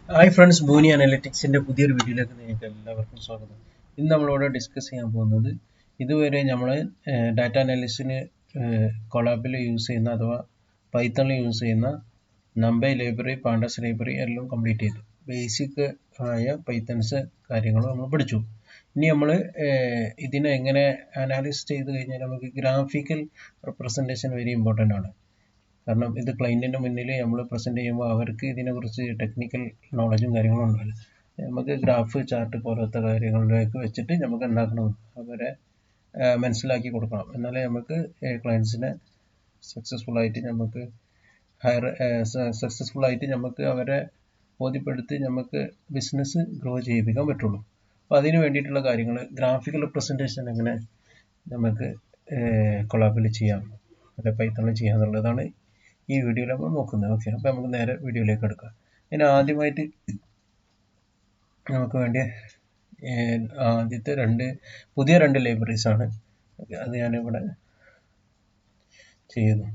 Hi friends, ബൂനി അനലിറ്റിക്സിൻ്റെ പുതിയൊരു വീഡിയോയിലേക്ക് നിങ്ങൾക്ക് എല്ലാവർക്കും സ്വാഗതം. ഇന്ന് നമ്മളിവിടെ ഡിസ്കസ് ചെയ്യാൻ പോകുന്നത് ഇതുവരെ നമ്മൾ ഡാറ്റ അനാലിസിന് കൊളാബിൽ യൂസ് ചെയ്യുന്ന അഥവാ പൈത്തണിൽ യൂസ് ചെയ്യുന്ന നമ്പൈ ലൈബ്രറി, പാണ്ടസ് ലൈബ്രറി എല്ലാം കംപ്ലീറ്റ് ചെയ്തു. ബേസിക് ആയ പൈത്തൺസ് കാര്യങ്ങൾ നമ്മൾ പഠിച്ചു. ഇനി നമ്മൾ ഇതിനെ എങ്ങനെ അനാലിസ് ചെയ്ത് കഴിഞ്ഞാൽ നമുക്ക് ഗ്രാഫിക്കൽ റെപ്രസെൻറ്റേഷൻ വെരി ഇമ്പോർട്ടൻ്റ് ആണ്. കാരണം ഇത് ക്ലയൻറ്റിൻ്റെ മുന്നിൽ നമ്മൾ പ്രസൻറ്റ് ചെയ്യുമ്പോൾ അവർക്ക് ഇതിനെക്കുറിച്ച് ടെക്നിക്കൽ നോളജും കാര്യങ്ങളും ഉണ്ടാവില്ല. നമുക്ക് ഗ്രാഫ്, ചാർട്ട് പോലത്തെ കാര്യങ്ങളിലേക്ക് വെച്ചിട്ട് നമുക്ക് എന്താക്കണം, അവരെ മനസ്സിലാക്കി കൊടുക്കണം. എന്നാലേ നമുക്ക് ക്ലയൻസിനെ സക്സസ്ഫുള്ളായിട്ട് നമുക്ക് അവരെ ബോധ്യപ്പെടുത്തി നമുക്ക് ബിസിനസ് ഗ്രോ ചെയ്യിപ്പിക്കാൻ പറ്റുള്ളൂ. അപ്പോൾ അതിന് വേണ്ടിയിട്ടുള്ള കാര്യങ്ങൾ ഗ്രാഫിക്കൽ റെപ്രസെൻറ്റേഷൻ എങ്ങനെ നമുക്ക് കൊളാബിൽ ചെയ്യാം, അല്ലെ പൈത്തണിൽ ചെയ്യാന്നുള്ളതാണ് ഈ വീഡിയോയിൽ നമ്മൾ നോക്കുന്നത്. ഓക്കെ, അപ്പോൾ നമുക്ക് നേരെ വീഡിയോയിലേക്ക് എടുക്കാം. അതിന് ആദ്യമായിട്ട് നമുക്ക് വേണ്ടിയ ആദ്യത്തെ പുതിയ രണ്ട് ലൈബ്രറീസ് ആണ്. അത് ഞാനിവിടെ ചെയ്യുന്നു,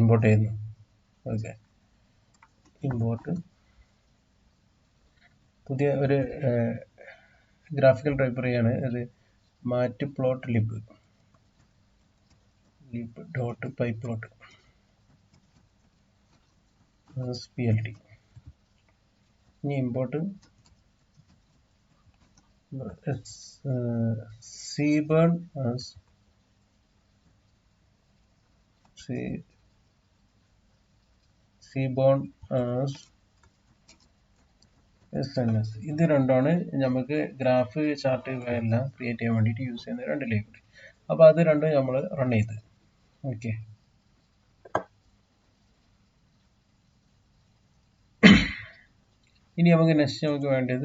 ഇമ്പോർട്ട് ചെയ്യുന്നു. ഓക്കെ, ഇമ്പോർട്ട് പുതിയ ഒരു ഗ്രാഫിക്കൽ ലൈബ്രറിയാണ്. അത് matplotlib dot pyplot PLT. ഇനി ഇമ്പോർട്ട് Seaborn as SNS. ഇത് രണ്ടാണ് നമുക്ക് ഗ്രാഫ്, ചാർട്ട് എല്ലാം ക്രിയേറ്റ് ചെയ്യാൻ വേണ്ടിയിട്ട് യൂസ് ചെയ്യുന്ന രണ്ട് ലൈബ്രറി. അപ്പോൾ അത് രണ്ടും നമ്മൾ റൺ ചെയ്ത്. ഓക്കെ, ഇനി നമുക്ക് വേണ്ടത്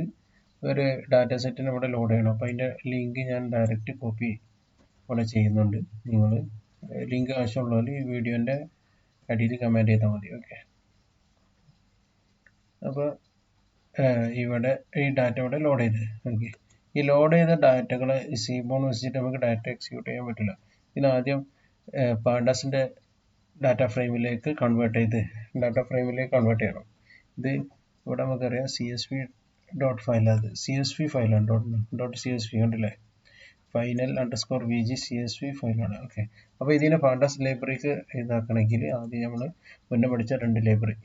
ഒരു ഡാറ്റ സെറ്റിനെ ഇവിടെ ലോഡ് ചെയ്യണം. അപ്പോൾ അതിൻ്റെ ലിങ്ക് ഞാൻ ഡയറക്റ്റ് കോപ്പി ഇവിടെ ചെയ്യുന്നുണ്ട്. നിങ്ങൾ ലിങ്ക് ആവശ്യമുള്ളവർ ഈ വീഡിയോൻ്റെ അടിയിൽ കമൻറ്റ് ചെയ്താൽ മതി. ഓക്കെ, അപ്പോൾ ഇവിടെ ഈ ഡാറ്റ ഇവിടെ ലോഡ് ചെയ്ത്. ഓക്കെ, ഈ ലോഡ് ചെയ്ത ഡാറ്റകളെ സീബോൺ വെച്ചിട്ട് നമുക്ക് ഡാറ്റ എക്സിക്യൂട്ട് ചെയ്യാൻ പറ്റില്ല. ഇതിനാദ്യം പാണ്ടാസിൻ്റെ ഡാറ്റ ഫ്രെയിമിലേക്ക് കൺവേർട്ട് ചെയ്യണം. ഇത് ഇവിടെ നമുക്കറിയാം CSV ഫയൽ, അത് CSV ഫയലാണ്. .csv കണ്ടില്ലേ, final_vg CSV ഫയലാണ്. ഓക്കെ, അപ്പോൾ ഇതിനെ പാണ്ടാസ് ലൈബ്രറിക്ക് ഇതാക്കണമെങ്കിൽ ആദ്യം നമ്മൾ മുന്നേ പഠിച്ച രണ്ട് ലൈബ്രറി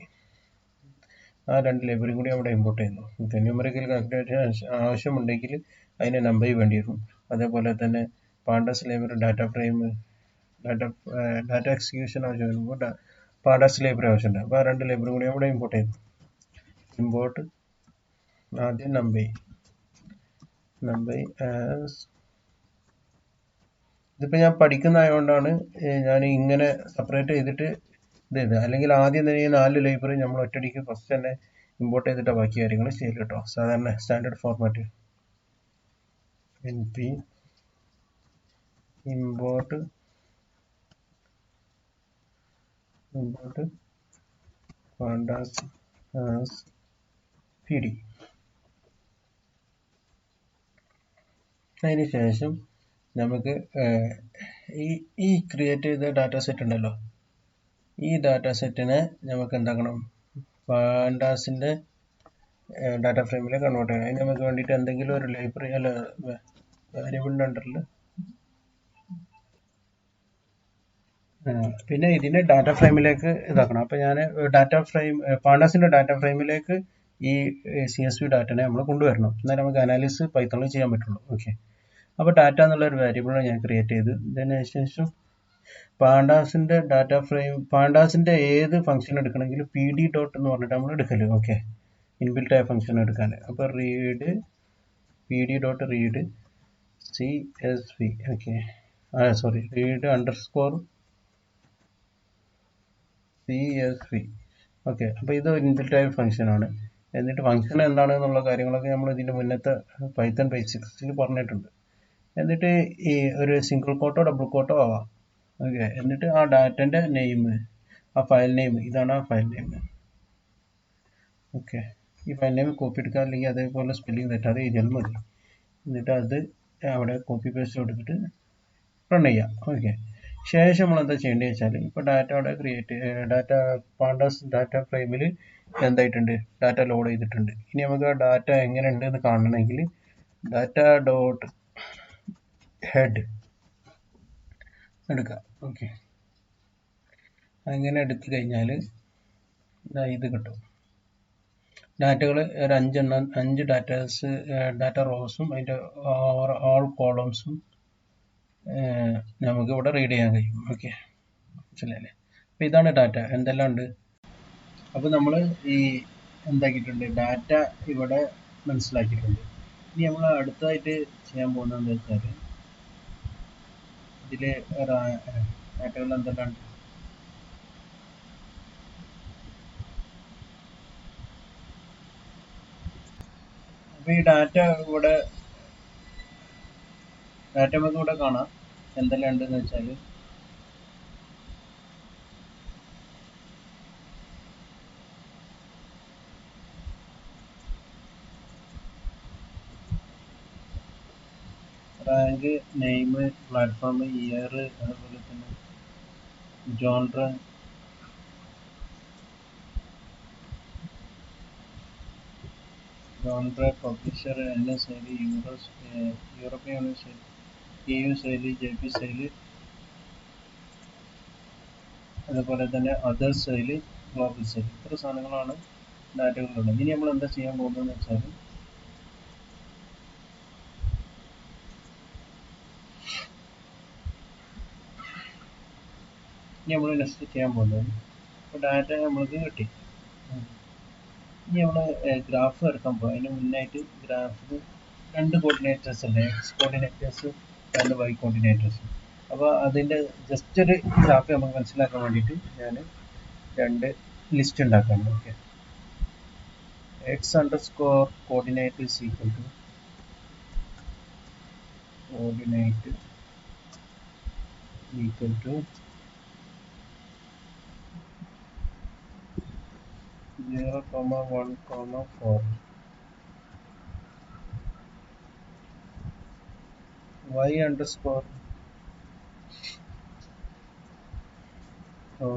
കൂടി അവിടെ ഇമ്പോർട്ട് ചെയ്യുന്നു. ന്യൂമറിക്കൽ കാൽക്കുലേഷൻ ആവശ്യമുണ്ടെങ്കിൽ അതിന് നമ്പർ വേണ്ടി വരും. അതേപോലെ തന്നെ പാണ്ടാസ് ലൈബ്രറി ഡാറ്റ എക്സിക്യൂഷൻ ആവശ്യം വരുമ്പോൾ പാണ്ടാസ് ലൈബ്രറി ആവശ്യമുണ്ട്. അപ്പോൾ ആ രണ്ട് ലൈബ്രറി കൂടി അവിടെ ഇമ്പോർട്ട് ചെയ്യുന്നു. ഇമ്പോർട്ട് ആദ്യം നമ്പർ ആസ്, ഇതിപ്പോൾ ഞാൻ പഠിക്കുന്നതായതുകൊണ്ടാണ് ഞാൻ ഇങ്ങനെ സെപ്പറേറ്റ് ചെയ്തിട്ട് ഇത് അല്ലെങ്കിൽ ആദ്യം തന്നെ ഈ 4 ലൈബ്രറി നമ്മൾ ഒറ്റയടിക്ക് ഫസ്റ്റ് തന്നെ ഇമ്പോർട്ട് ചെയ്തിട്ട് ബാക്കി കാര്യങ്ങൾ ചെയ്യില്ല കേട്ടോ. സാധാരണ standard format np import pandas as pd. അതിന് ശേഷം നമുക്ക് ഈ ക്രിയേറ്റ് ചെയ്ത ഡാറ്റ സെറ്റ് ഉണ്ടല്ലോ, ഈ ഡാറ്റ സെറ്റിനെ നമുക്ക് എന്താക്കണം, പാണ്ടാസിൻ്റെ ഡാറ്റ ഫ്രെയിമിലേക്ക് കൺവേർട്ട് ചെയ്യണം. അതിന് നമുക്ക് വേണ്ടിയിട്ട് എന്തെങ്കിലും ഒരു ലൈബ്രറി അല്ല വേരിയബിളിൻ്റെ അണ്ടറിൽ പിന്നെ ഇതിനെ ഡാറ്റ ഫ്രെയിമിലേക്ക് ഇതാക്കണം. അപ്പോൾ ഞാൻ പാണ്ടാസിൻ്റെ ഡാറ്റ ഫ്രെയിമിലേക്ക് ഈ CSV ഡാറ്റനെ നമ്മൾ കൊണ്ടുവരണം. എന്നാലും നമുക്ക് അനാലിസിസ് പൈത്തണിൽ ചെയ്യാൻ പറ്റുള്ളൂ. ഓക്കെ, അപ്പോൾ ഡാറ്റ എന്നുള്ളൊരു വേരിയബിളാണ് ഞാൻ ക്രിയേറ്റ് ചെയ്ത്. ഇതിന് ശേഷം പാണ്ടാസിൻ്റെ ഡാറ്റ ഫ്രെയിം, പാണ്ടാസിൻ്റെ ഏത് ഫംഗ്ഷൻ എടുക്കണമെങ്കിലും PD ഡോട്ട് എന്ന് പറഞ്ഞിട്ട് നമ്മൾ എടുക്കല്. ഓക്കെ, ഇൻബിൽറ്റ് ആയ ഫംഗ്ഷൻ എടുക്കാൻ. അപ്പോൾ PD dot read CSV. Okay, read_CSV. Okay, അപ്പോൾ ഇത് ഇൻബിൽറ്റ് ആയ ഫംഗ്ഷനാണ്. എന്നിട്ട് ഫംഗ്ഷൻ എന്താണെന്നുള്ള കാര്യങ്ങളൊക്കെ നമ്മൾ ഇതിൻ്റെ മുന്നത്തെ പൈത്തൺ ബേസിക്സിൽ പറഞ്ഞിട്ടുണ്ട്. എന്നിട്ട് ഈ ഒരു സിംഗിൾ കോട്ടോ ഡബിൾ കോട്ടോ ആവാം. ഓക്കെ, എന്നിട്ട് ആ ഡാറ്റൻ്റെ നെയിം, ആ ഫയൽ നെയിം, ഇതാണ് ആ ഫയൽ നെയിം. ഓക്കെ, ഈ ഫയൽ നെയിം കോപ്പി എടുക്കുക, അല്ലെങ്കിൽ അതേപോലെ സ്പെല്ലിംഗ് തെറ്റാതെ എഴുതിയാൽ മതി. എന്നിട്ട് അത് അവിടെ കോപ്പി പേസ്റ്റ് കൊടുത്തിട്ട് റൺ ചെയ്യാം. ഓക്കെ, ശേഷം നമ്മൾ എന്താ ചെയ്യേണ്ടത് വെച്ചാൽ ഇപ്പോൾ ഡാറ്റ അവിടെ ക്രിയേറ്റ് ഡാറ്റ പാണ്ടാസ് ഡാറ്റ ഫ്രെയിമിൽ എന്തായിട്ടുണ്ട്, ഡാറ്റ ലോഡ് ചെയ്തിട്ടുണ്ട്. ഇനി നമുക്ക് ആ ഡാറ്റ എങ്ങനെ ഉണ്ട് എന്ന് കാണണമെങ്കിൽ ഡാറ്റ ഡോട്ട് ഹെഡ് എടുക്കാം. ഓക്കെ, അങ്ങനെ എടുത്തു കഴിഞ്ഞാൽ ഇത് കിട്ടും. ഡാറ്റകൾ ഒരു 5 ഡാറ്റ റോസും അതിൻ്റെ ഓൾ കോളംസും നമുക്ക് ഇവിടെ റീഡ് ചെയ്യാൻ കഴിയും. ഓക്കെ, മനസ്സിലായില്ലേ? അപ്പോൾ ഇതാണ് ഡാറ്റ, എന്തെല്ലാം ഉണ്ട്. അപ്പോൾ നമ്മൾ ഈ എന്താക്കിയിട്ടുണ്ട്, ഡാറ്റ ഇവിടെ മനസ്സിലാക്കിയിട്ടുണ്ട്. ഇനി നമ്മൾ അടുത്തതായിട്ട് ചെയ്യാൻ പോകുന്നത് എന്താ വെച്ചാൽ ഇതിൽ ഡാറ്റകൾ എന്തെല്ലാം ഉണ്ട്. അപ്പോൾ ഈ ഡാറ്റ നമുക്ക് ഇവിടെ കാണാം എന്തെല്ലാം ഉണ്ടെന്ന് വെച്ചാൽ റാങ്ക്, നെയിം, പ്ലാറ്റ്ഫോം, ഇയർ, അതുപോലെ തന്നെ ജോൺറ, പബ്ലിഷർ, NS ശൈലി, യൂറോപ്യൻ ശൈലി, EU ശൈലി, JP ശൈലി, അതുപോലെ തന്നെ അതർ ശൈലി, ഗ്ലോബൽ ശൈലി. ഇത്ര സാധനങ്ങളാണ് ഡാറ്റകളുള്ളത്. ഇനി നമ്മൾ എന്താ ചെയ്യാൻ പോകുന്നതെന്ന് വെച്ചാൽ നെക്സ്റ്റ് ചെയ്യാൻ പോകുന്നത്, ഇപ്പോൾ ഡാറ്റ നമ്മൾക്ക് കിട്ടി. ഇനി നമ്മൾ ഗ്രാഫ് വരക്കാൻ പോകും. അതിന് മുന്നായിട്ട് ഗ്രാഫിൽ 2 കോർഡിനേറ്റേഴ്സ് ഉണ്ട്, X coordinators and Y coordinators. അപ്പോൾ അതിൻ്റെ ജസ്റ്റ് ഒരു ഗ്രാഫ് നമുക്ക് മനസ്സിലാക്കാൻ വേണ്ടിയിട്ട് ഞാൻ 2 ലിസ്റ്റ് ഉണ്ടാക്കണം. Okay, x_ coordinate is equal to coordinate equal to 0, 1, 4. y_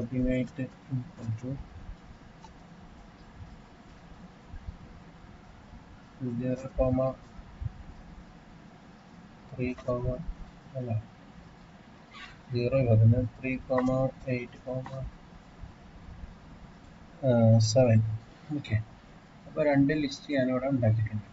coordinate equal to 0, 3, 8, 7. Okay, അപ്പോൾ 2 ലിസ്റ്റ് ഞാനിവിടെ ഉണ്ടാക്കിയിട്ടുണ്ട്.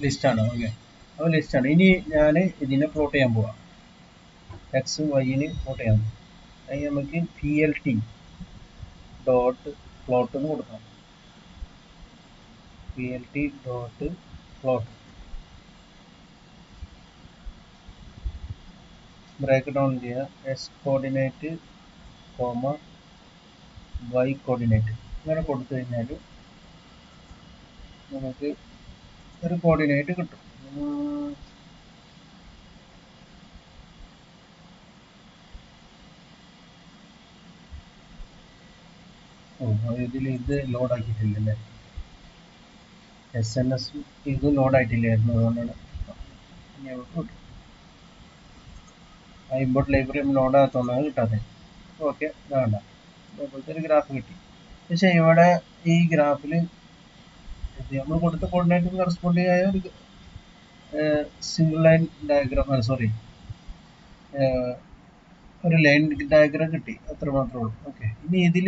ലിസ്റ്റാണ്. ഓക്കെ, അപ്പോൾ ലിസ്റ്റാണ്. ഇനി ഞാൻ ഇതിനെ പ്ലോട്ട് ചെയ്യാൻ പോവാം. എക്സും വൈന് പ്ലോട്ട് ചെയ്യാൻ പോകും. അതിന് നമുക്ക് PLT ഡോട്ട് പ്ലോട്ട് എന്ന് കൊടുക്കാം. PLT dot plot break down ചെയ്യുക. എക്സ് കോർഡിനേറ്റ് വൈ കോർഡിനേറ്റ് ഇങ്ങനെ കൊടുത്തു കഴിഞ്ഞാൽ നമുക്ക് ഒരു കോർഡിനേറ്റ് കിട്ടും. ഇതിൽ ഇത് ലോഡ് ആക്കിയിട്ടില്ലല്ലേ, SNS ഇത് ലോഡ് ആയിട്ടില്ലായിരുന്നു, അതുകൊണ്ടാണ് ഇമ്പോർട്ട് ലൈബ്രറി ലോഡ് ആകത്തോണ്ടാണ് കിട്ടാതെ. ഓക്കെ, വേണ്ട, ഇതേപോലത്തെ ഒരു ഗ്രാഫ് കിട്ടി. പക്ഷെ ഇവിടെ ഈ ഗ്രാഫിൽ നമ്മൾ കൊടുത്ത കോർഡിനേറ്റ് കറസ്പോണ്ടിങ് ആയ ഒരു സിംഗിൾ ലൈൻ ഡയഗ്രാം, സോറി, ഒരു ലൈൻ ഡയഗ്രാം കിട്ടി, അത്ര മാത്രമേ ഉള്ളൂ. ഓക്കെ, ഇനി ഇതിൽ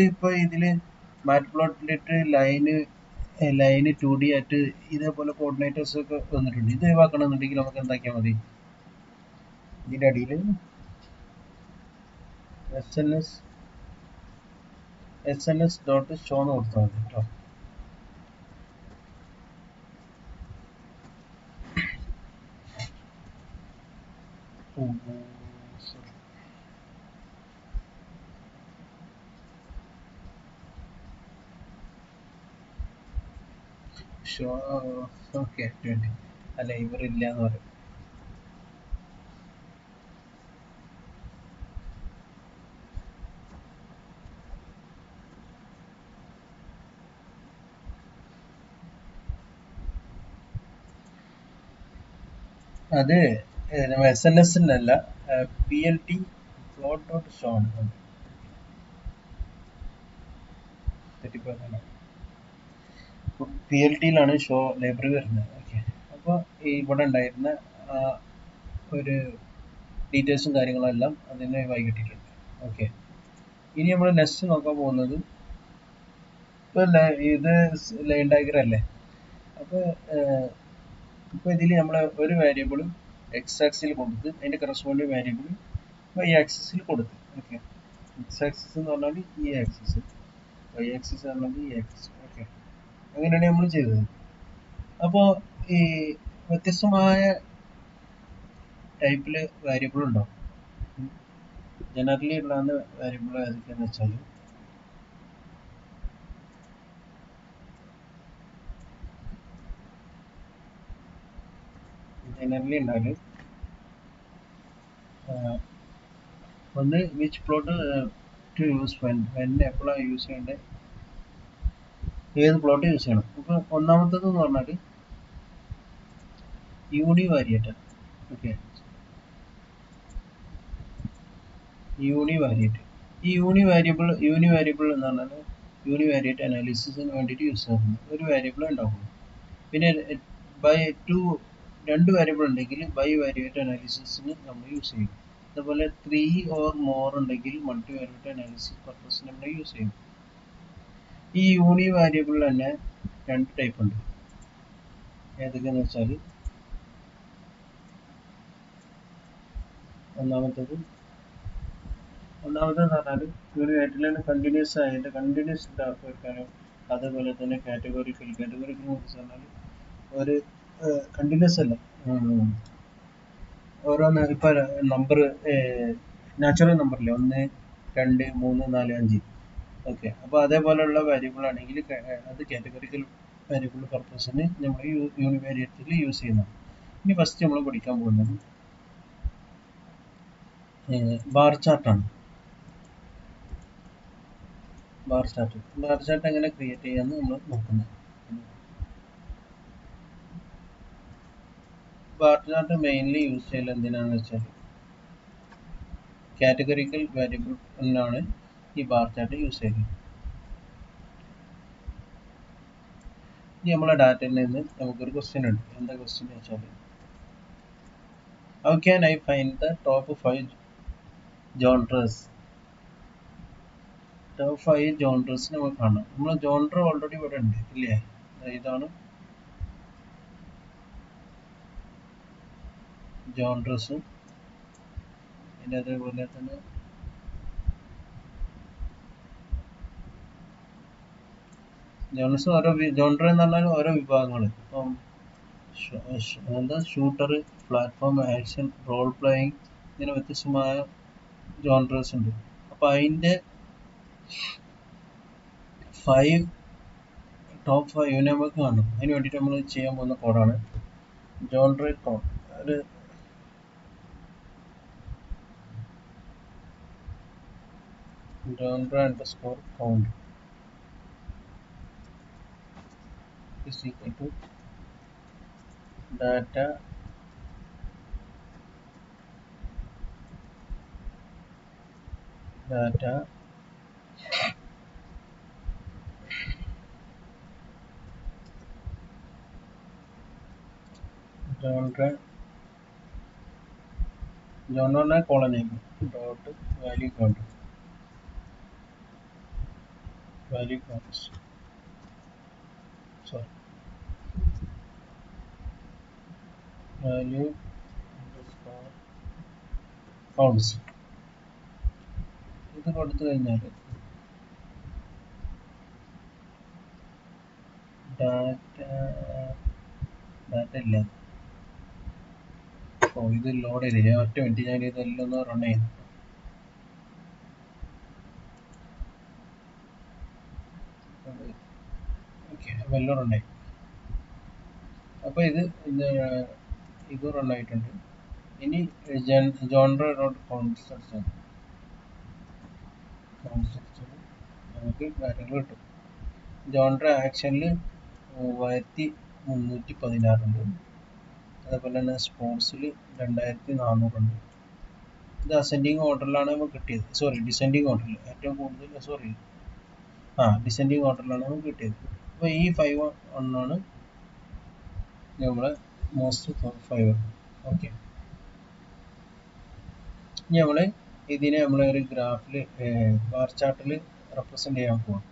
മാറ്റ്പ്ലോട്ടിലിട്ട് ലൈന് 2D ആയിട്ട് ഇതേപോലെ കോർഡിനേറ്റേഴ്സ് ഒക്കെ വന്നിട്ടുണ്ട്. ഇത് ഒഴിവാക്കണമെന്നുണ്ടെങ്കിൽ നമുക്ക് എന്താക്കിയാൽ മതി, ഇതിൻ്റെ അടിയിൽ SNS ഡോട്ട് ഷോ എന്ന് കൊടുത്താൽ മതി കേട്ടോ. ഷോ ഓക്കെ, 20 അല്ല ഇവരില്ല എന്ന് പറയും. അത് SNS അല്ല, PLT പ്ലോട്ട് ഡോട്ട് ഷോ ആണ്. തെറ്റിപ്പോയതാണ്. PLTയിലാണ് ഷോ ലൈബ്രറി വരുന്നത്. ഓക്കെ, അപ്പോൾ ഇവിടെ ഉണ്ടായിരുന്ന ആ ഒരു ഡീറ്റെയിൽസും കാര്യങ്ങളും എല്ലാം അതിനെ വൈകിട്ടിട്ടുണ്ട്. ഓക്കെ, ഇനി നമ്മൾ നെക്സ്റ്റ് നോക്കാൻ പോകുന്നത് ഇപ്പോൾ ഇത് ലൈൻ ഡയഗ്രം അല്ലേ. അപ്പോൾ ഇപ്പോൾ ഇതിൽ നമ്മൾ ഒരു വേരിയബിളും എക്സ് ആക്സിൽ കൊടുത്ത് അതിൻ്റെ കറസ്പോണ്ടിങ് വേരിയബിൾ വൈ ആക്സിസിൽ കൊടുത്ത്. ഓക്കെ, എക്സ് ആക്സിസ് എന്ന് പറഞ്ഞാൽ ഈ ആക്സിസ്, വൈ ആക്സിസ് പറഞ്ഞാൽ ഈ ആക്സിസ്. ഓക്കെ, അങ്ങനെയാണ് നമ്മൾ ചെയ്തത്. അപ്പോൾ ഈ വ്യത്യസ്തമായ ടൈപ്പിൽ വേരിയബിൾ ഉണ്ടാവും. ജനറലി ഉള്ള വേരിയബിൾ ഏതൊക്കെയാണെന്ന് വെച്ചാൽ ജനറലി ഉണ്ടാവില്ല. ഒന്ന് which plot to use when എപ്പോഴാണ് യൂസ് ചെയ്യേണ്ടത്, ഏത് പ്ലോട്ട് യൂസ് ചെയ്യണം. അപ്പോൾ ഒന്നാമത്തേത് എന്ന് പറഞ്ഞാൽ യൂണിവാരിയേറ്റ്. ഓക്കെ, യൂണിവാരിയേറ്റ്. ഈ യൂണിവാരിയബിൾ എന്ന് പറഞ്ഞാൽ യൂണിവാരിയേറ്റ് അനാലിസിസിന് വേണ്ടിയിട്ട് യൂസ് ചെയ്യുന്നത് ഒരു വേരിയബിൾ ഉണ്ടാവുള്ളൂ. പിന്നെ രണ്ട് വേരിയബിൾ ഉണ്ടെങ്കിൽ ബൈ വാരിയേറ്റ് അനാലിസിസിന് നമ്മൾ യൂസ് ചെയ്യും. അതുപോലെ 3 or more ഉണ്ടെങ്കിൽ മൾട്ടി വാരിയേറ്റ് അനാലിസിസ് പർപ്പസിന് നമ്മൾ യൂസ് ചെയ്യും. ഈ യൂണിവാരിയബിൾ തന്നെ രണ്ട് ടൈപ്പ് ഉണ്ട്. ഏതൊക്കെയാണെന്ന് വെച്ചാൽ ഒന്നാമത്തേന്ന് പറഞ്ഞാൽ യൂണിവാരിയറ്റിൽ തന്നെ കണ്ടിന്യൂസ് ആയിട്ട് കണ്ടിന്യൂസ് ഗ്രാഫ് വെക്കാനും, അതുപോലെ തന്നെ കാറ്റഗോറിക്കൽ എന്ന് പറഞ്ഞാൽ ഒരു കണ്ടിന്യൂസ് അല്ല, ഓരോന്ന് ഇപ്പോൾ നമ്പർ നാച്ചുറൽ നമ്പറില്ലേ 1, 2, 3, 4, 5. ഓക്കെ, അപ്പോൾ അതേപോലെയുള്ള വേരിയബിൾ ആണെങ്കിൽ അത് കാറ്റഗറിക്കൽ വേരിയബിൾ പർപ്പസിന് നമ്മൾ യൂണിവാരിയറ്റിൽ യൂസ് ചെയ്യുന്നതാണ്. ഇനി ഫസ്റ്റ് നമ്മൾ പഠിക്കാൻ പോകുന്നത് ബാർ ചാർട്ടാണ്. ബാർ ചാർട്ട് എങ്ങനെ ക്രിയേറ്റ് ചെയ്യാമെന്ന് നമ്മൾ നോക്കുന്നത്. ബാർ ചാർട്ട് മെയിൻലി യൂസ് ചെയ്യൽ എന്തിനാണെന്ന് വെച്ചാൽ കാറ്റഗറിക്കൽ വേരിയബിളിനാണ് ഈ ബാർ ചാർട്ട് യൂസ് ചെയ്യുന്നത്. ഇനി നമ്മളെ ഡാറ്റയിൽ നിന്ന് നമുക്കൊരു ക്വസ്റ്റ്യൻ ഉണ്ട്. എന്താ ക്വസ്റ്റ്യൻ വെച്ചാൽ how can I find the top 5 genres. Top 5 genres നമുക്ക് കാണാം. നമ്മൾ ജോൺറ ഓൾറെഡി ഇവിടെ ഉണ്ട് ഇല്ലേ. ഇതാണ് ജോൺറസും, പിന്നെ അതേപോലെ തന്നെ ജോൺറസ് ഓരോ ജോൺറ എന്ന് പറഞ്ഞാൽ ഓരോ വിഭാഗങ്ങൾ. ഇപ്പം എന്താ shooter, platform, action, role playing, ഇങ്ങനെ വ്യത്യസ്തമായ ജോൺറസ് ഉണ്ട്. അപ്പോൾ അതിൻ്റെ ടോപ്പ് 5 നമുക്ക് കാണും. അതിന് വേണ്ടിയിട്ട് നമ്മൾ ചെയ്യാൻ പോകുന്ന കോഡാണ് ജോൺറ കോഡ്. ഒരു genre_count is equal to data genre colon name dot value count sorry value underscore counts. ഇത് കൊടുത്തു കഴിഞ്ഞാൽ ഡാറ്റ ഇല്ല. ഇത് ലോഡ് ചെയ്ത് ഞാൻ ഒറ്റ മിനിറ്റ്, ഞാൻ ഇതെല്ലാം ഒന്ന് റൺ ചെയ്യുന്നു. ഓക്കെ, അപ്പോൾ എല്ലാം റൺ ആയി. അപ്പോൾ ഇത് റൺ ആയിട്ടുണ്ട്. ഇനി ജോൺറ ഡോട്ട് കോൺസ്റ്റ് നമുക്ക് കാര്യങ്ങൾ കിട്ടും. ജോൺറ ആക്ഷനിൽ 3316 ഉണ്ട്. അതേപോലെ തന്നെ സ്പോർട്സിൽ 2400 ഉണ്ട്. ഇത് അസെൻഡിങ് ഓർഡറിലാണ് നമുക്ക് കിട്ടിയത്, സോറി ഡിസെൻഡിങ് ഓർഡറിൽ ഏറ്റവും കൂടുതൽ, സോറി ഡിസെൻഡിങ് ഓർഡറിലാണ് നമുക്ക് കിട്ടിയത്. അപ്പോൾ ഈ 5 ഒന്നാണ് നമ്മളെ മോസ്റ്റ് 5. ഓക്കെ, ഇനി നമ്മൾ ഇതിനെ ഒരു ഗ്രാഫിൽ ബാർ ചാർട്ടിൽ റെപ്രസെൻ്റ് ചെയ്യാൻ പോകാം.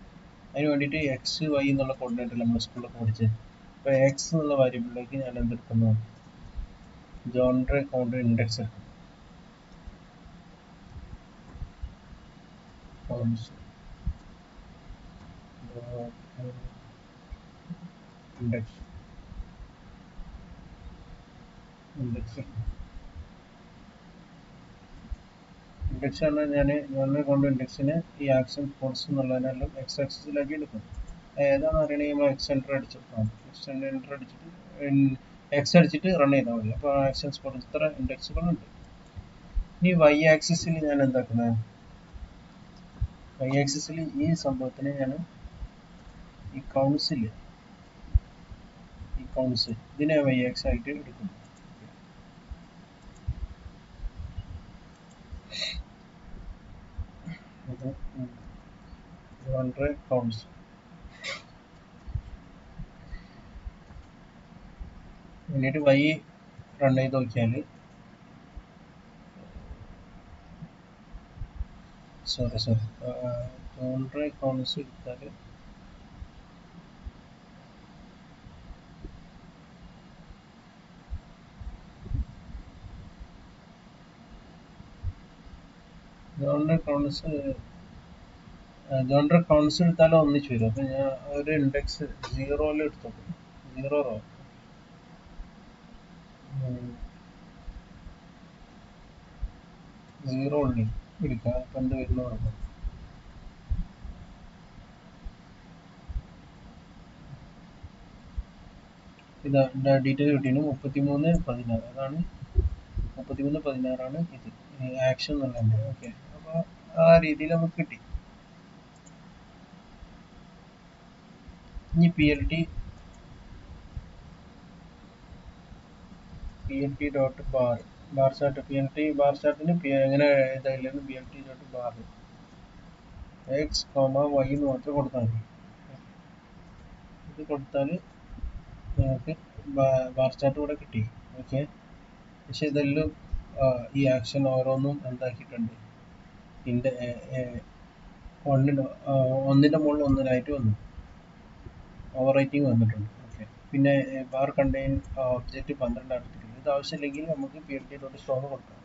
അതിന് വേണ്ടിയിട്ട് എക്സ് വൈ എന്നുള്ള കോർഡിനേറ്റ് നമ്മൾ സ്കൂളിലൊക്കെ പഠിച്ചത്. അപ്പോൾ എക്സ് എന്നുള്ള വേരിയബിളിലേക്ക് ഞാൻ എന്തെടുക്കുന്നു, ജോൺഡ്രെ കൗണ്ട് ഇൻഡെക്സ് എടുക്കുന്നു. ഇൻഡെക്സ് പറഞ്ഞാൽ ഞാൻ ജോൺഡ്രെ കൗണ്ട് ഇൻഡെക്സിന് ഈ ആക്ഷൻ ഫോഴ്സ് എന്നുള്ളതിനെല്ലാം എക്സ് ആക്സിസിലാക്കി എടുക്കും. ഏതാണെന്ന് അറിയണമെങ്കിൽ നമ്മൾ എക്സ് എൻ്റർ അടിച്ചെടുക്കണം. എക്സ് അടിച്ചിട്ട് റൺ ചെയ്താൽ മതി. അപ്പോൾ ആക്ഷൻ ഫോഴ്സ് ഇത്ര ഇൻഡെക്സുകളുണ്ട്. ഇനി വൈ ആക്സിസിൽ ഞാൻ എന്താക്കുന്നത്, വൈ ആക്സിസിൽ ഈ സംഭവത്തിന് ഞാൻ ഈ കൗൺസിൽ ഇതിനെ വൈ ആക്സ് ആയിട്ട് എടുക്കുന്നു. കൗൺസ് പിന്നീട് വൈ റൺ ചെയ്ത് നോക്കിയാൽ, ജോൺഡ്രെ കൗൺസ് എടുത്താൽ ജോൺഡ്രെ കൗൺസ് എടുത്താലും ഒന്നിച്ച് വരും. അപ്പം ഞാൻ ഒരു ഇൻഡെക്സ് 0 എടുത്തു, 0 റോ, 0 ഉള്ളി എടുക്കുക. അപ്പം എന്ത് വരുന്നു നോക്കാം. ഇത് ഡീറ്റെയിൽ കിട്ടിയാണ് 3316. അതാണ് 3316 ഇത് ആക്ഷൻ എന്നുള്ളത്. ഓക്കെ, അപ്പോൾ ആ രീതിയിൽ നമുക്ക് കിട്ടി. ഇനി P L T dot bar chart, bar ചാർട്ടിന് എങ്ങനെ എഴുതാനില്ലെന്ന് PLT dot bar X Y എന്ന് മാത്രം കൊടുത്താൽ മതി. ഇത് കൊടുത്താൽ നമുക്ക് ബാർ ചാർട്ട് കൂടെ കിട്ടി. ഓക്കെ, പക്ഷെ ഇതെല്ലാം ഈ ആക്ഷൻ ഓരോന്നും എന്താക്കിയിട്ടുണ്ട്, ഒന്നിൻ്റെ മുകളിൽ ഒന്നിനായിട്ട് വന്നു, ഓവർ റൈറ്റിംഗ് വന്നിട്ടുണ്ട്. ഓക്കെ, പിന്നെ ബാർ കണ്ടെയ്ൻ ഒബ്ജക്റ്റ് 12 എടുത്തിട്ടുണ്ട്. ഇത് ആവശ്യമില്ലെങ്കിൽ നമുക്ക് PLT ഡോട്ട് ഷോ കൊടുക്കാം.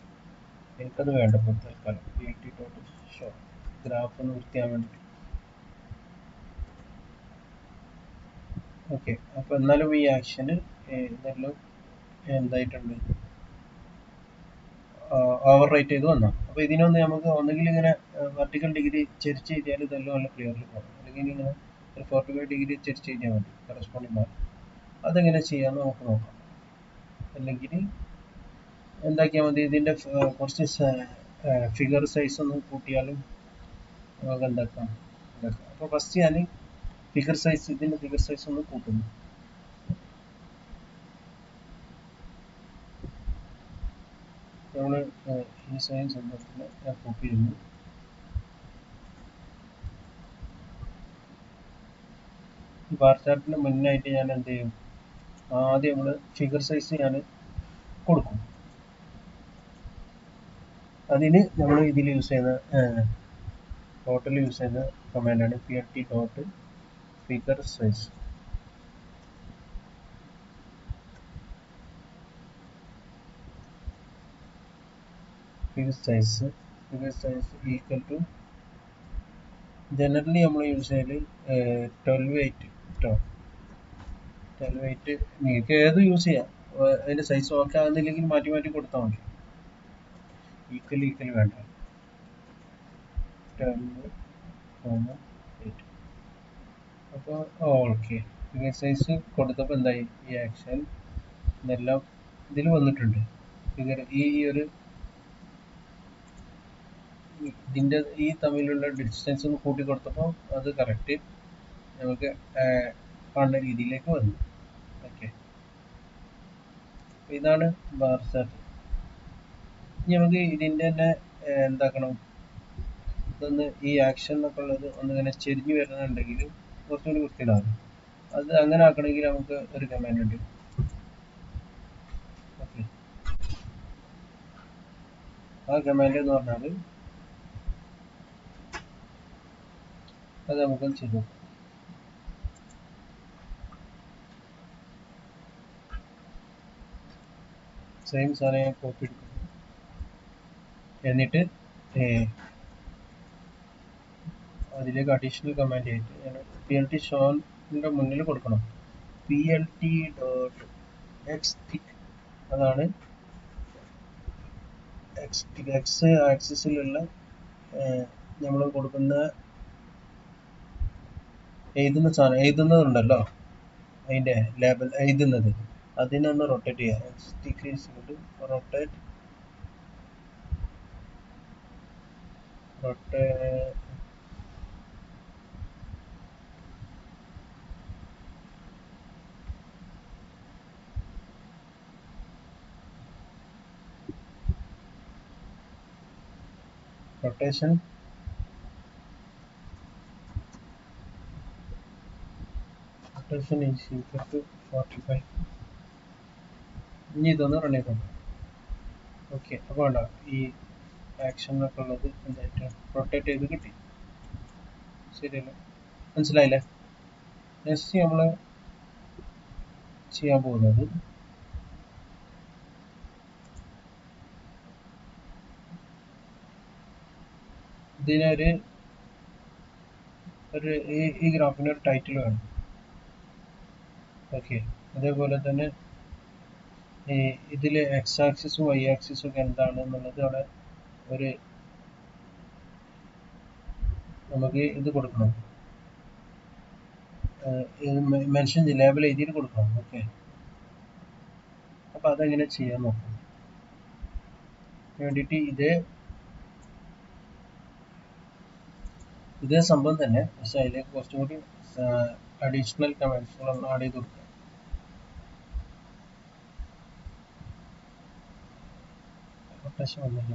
എനിക്കത് വേണ്ട ഇപ്പോൾ തൽക്കാലം. PLT ഡോട്ട് ഷോ ഗ്രാഫ് ഒന്ന് വൃത്തിയാൻ വേണ്ടിയിട്ട്. ഓക്കെ, അപ്പോൾ എന്നാലും ഈ ആക്ഷന് ഇതെല്ലാം എന്തായിട്ടുണ്ട്, ഓവർ റൈറ്റ് ചെയ്ത് വന്നു. അപ്പോൾ ഇതിനൊന്ന് നമുക്ക് ഒന്നുകിൽ ഇങ്ങനെ വെർട്ടിക്കൽ ഡിഗ്രി ചെരിച്ച് കഴിഞ്ഞാൽ ഇതെല്ലാം നല്ല ക്ലിയറിൽ പോകും, അല്ലെങ്കിൽ ഇങ്ങനെ ഒരു 45 ഡിഗ്രി ചെരിച്ച് കഴിഞ്ഞാൽ മതി കറസ്പോണ്ടിങ് മാർക്ക്. അതെങ്ങനെ ചെയ്യാമെന്ന് നമുക്ക് നോക്കാം. അല്ലെങ്കിൽ എന്താക്കിയാൽ മതി, ഇതിൻ്റെ കുറച്ച് ഫിഗർ സൈസ് ഒന്ന് കൂട്ടിയാലും നമുക്ക് ഉണ്ടാക്കാം. അപ്പോൾ ഫസ്റ്റ് ഞാൻ ഇതിൻ്റെ ഫിഗർ സൈസ് ഒന്ന് കൂട്ടുന്നു. നമ്മൾ ഈ സൈസ് സംഭവത്തിൽ ഞാൻ കോപ്പി ചെയ്യുന്നു. ഈ ബാർ ചാർട്ടിന് മുന്നായിട്ട് ഞാൻ എന്ത് ചെയ്യും, ആദ്യം നമ്മൾ ഫിഗർ സൈസ് ഞാൻ കൊടുക്കും. അതിന് നമ്മൾ ഇതിൽ യൂസ് ചെയ്യുന്ന ടോട്ടൽ യൂസ് ചെയ്യുന്ന കമാൻഡാണ് PLT dot figure size. Figure size equal to, generally നമ്മൾ യൂസ് ചെയ്യൽ 12:8 കേട്ടോ. 12:8 നിങ്ങൾക്ക് ഏത് യൂസ് ചെയ്യാം. അതിൻ്റെ സൈസ് ഓക്കെ ആകുന്നില്ലെങ്കിൽ മാറ്റി കൊടുത്താൽ മതി. ഈക്വൽ വേണ്ട, 12:8. അപ്പോൾ ഓക്കെ, ഫിഗർ സൈസ് കൊടുത്തപ്പോൾ എന്തായി, ഈ ആക്ഷൻ ഇതെല്ലാം ഇതിൽ വന്നിട്ടുണ്ട്. ഫിഗർ ഇതിൻ്റെ ഈ തമ്മിലുള്ള ഡിസ്റ്റൻസ് ഒന്ന് കൂട്ടി കൊടുത്തപ്പോൾ അത് കറക്റ്റ് നമുക്ക് കാണുന്ന രീതിയിലേക്ക് വന്നു. ഓക്കെ, ഇതാണ് ബാർ ചാർട്ട്. ഇനി നമുക്ക് ഇതിൻ്റെ തന്നെ എന്താക്കണം, ഇതൊന്ന് ഈ ആക്ഷൻ എന്നൊക്കെ ഉള്ളത് ഒന്നിങ്ങനെ ചെരിഞ്ഞു വരുന്നുണ്ടെങ്കിൽ കുറച്ചുകൂടി വൃത്തിയിടാണ്. അത് അങ്ങനെ ആക്കണമെങ്കിൽ നമുക്ക് ഒരു കമാൻഡ് ഉണ്ട്. ഓക്കെ, ആ കമാൻഡ് എന്ന് പറഞ്ഞാൽ അത് നമുക്കൊന്ന് ചെയ്തു. സെയിം സാധനം ഞാൻ കോപ്പി എടുക്കുന്നു. എന്നിട്ട് അതിലേക്ക് അഡീഷണൽ കമാൻഡ് ആയിട്ട് ഞാൻ PLT ഷോന്റെ മുന്നിൽ കൊടുക്കണം. PLT.xtick, അതാണ് എക്സ് ആക്സിസിലുള്ള നമ്മൾ കൊടുക്കുന്ന എഴുതുന്നതുണ്ടല്ലോ, അതിൻ്റെ ലേബൽ എഴുതുന്നത്, അതിനൊന്ന് റൊട്ടേറ്റ് ചെയ്യാം. എക്സ്റ്റിക് റൊട്ടേഷൻ is equal to 45. ഇനി ഇതൊന്ന് റൺ ചെയ്തോളൂ. ഓക്കെ, അപ്പോൾ വേണ്ട ഈ ആക്ഷൻ എന്നൊക്കെ ഉള്ളത് എന്തായിട്ട് റൊട്ടേറ്റ് ചെയ്ത് കിട്ടി. ശരിയല്ലേ? മനസ്സിലായില്ലേ? നെക്സ്റ്റ് നമ്മൾ ചെയ്യാൻ പോകുന്നത് ഇതിനൊരു ഈ ഗ്രാഫിന് ഒരു ടൈറ്റിൽ വേണം. ഓക്കെ, അതേപോലെ തന്നെ ഇതിൽ എക്സ് ആക്സിസും വൈ ആക്സിസും ഒക്കെ എന്താണെന്നുള്ളത് അവിടെ ഒരു നമുക്ക് ഇത് കൊടുക്കണം, മെൻഷൻ ലേബൽ എഴുതിയിട്ട് കൊടുക്കണം. ഓക്കെ, അപ്പോൾ അതെങ്ങനെ ചെയ്യാൻ നോക്കാം. വേണ്ടിയിട്ട് ഇതേ സംഭവം തന്നെ, പക്ഷെ അതിലേക്ക് കുറച്ചും കൂടി അഡീഷണൽ കമാൻഡ്സുകൾ ആഡ് ചെയ്ത് കൊടുക്കുക. റൊട്ടേഷൻ വന്നില്ല,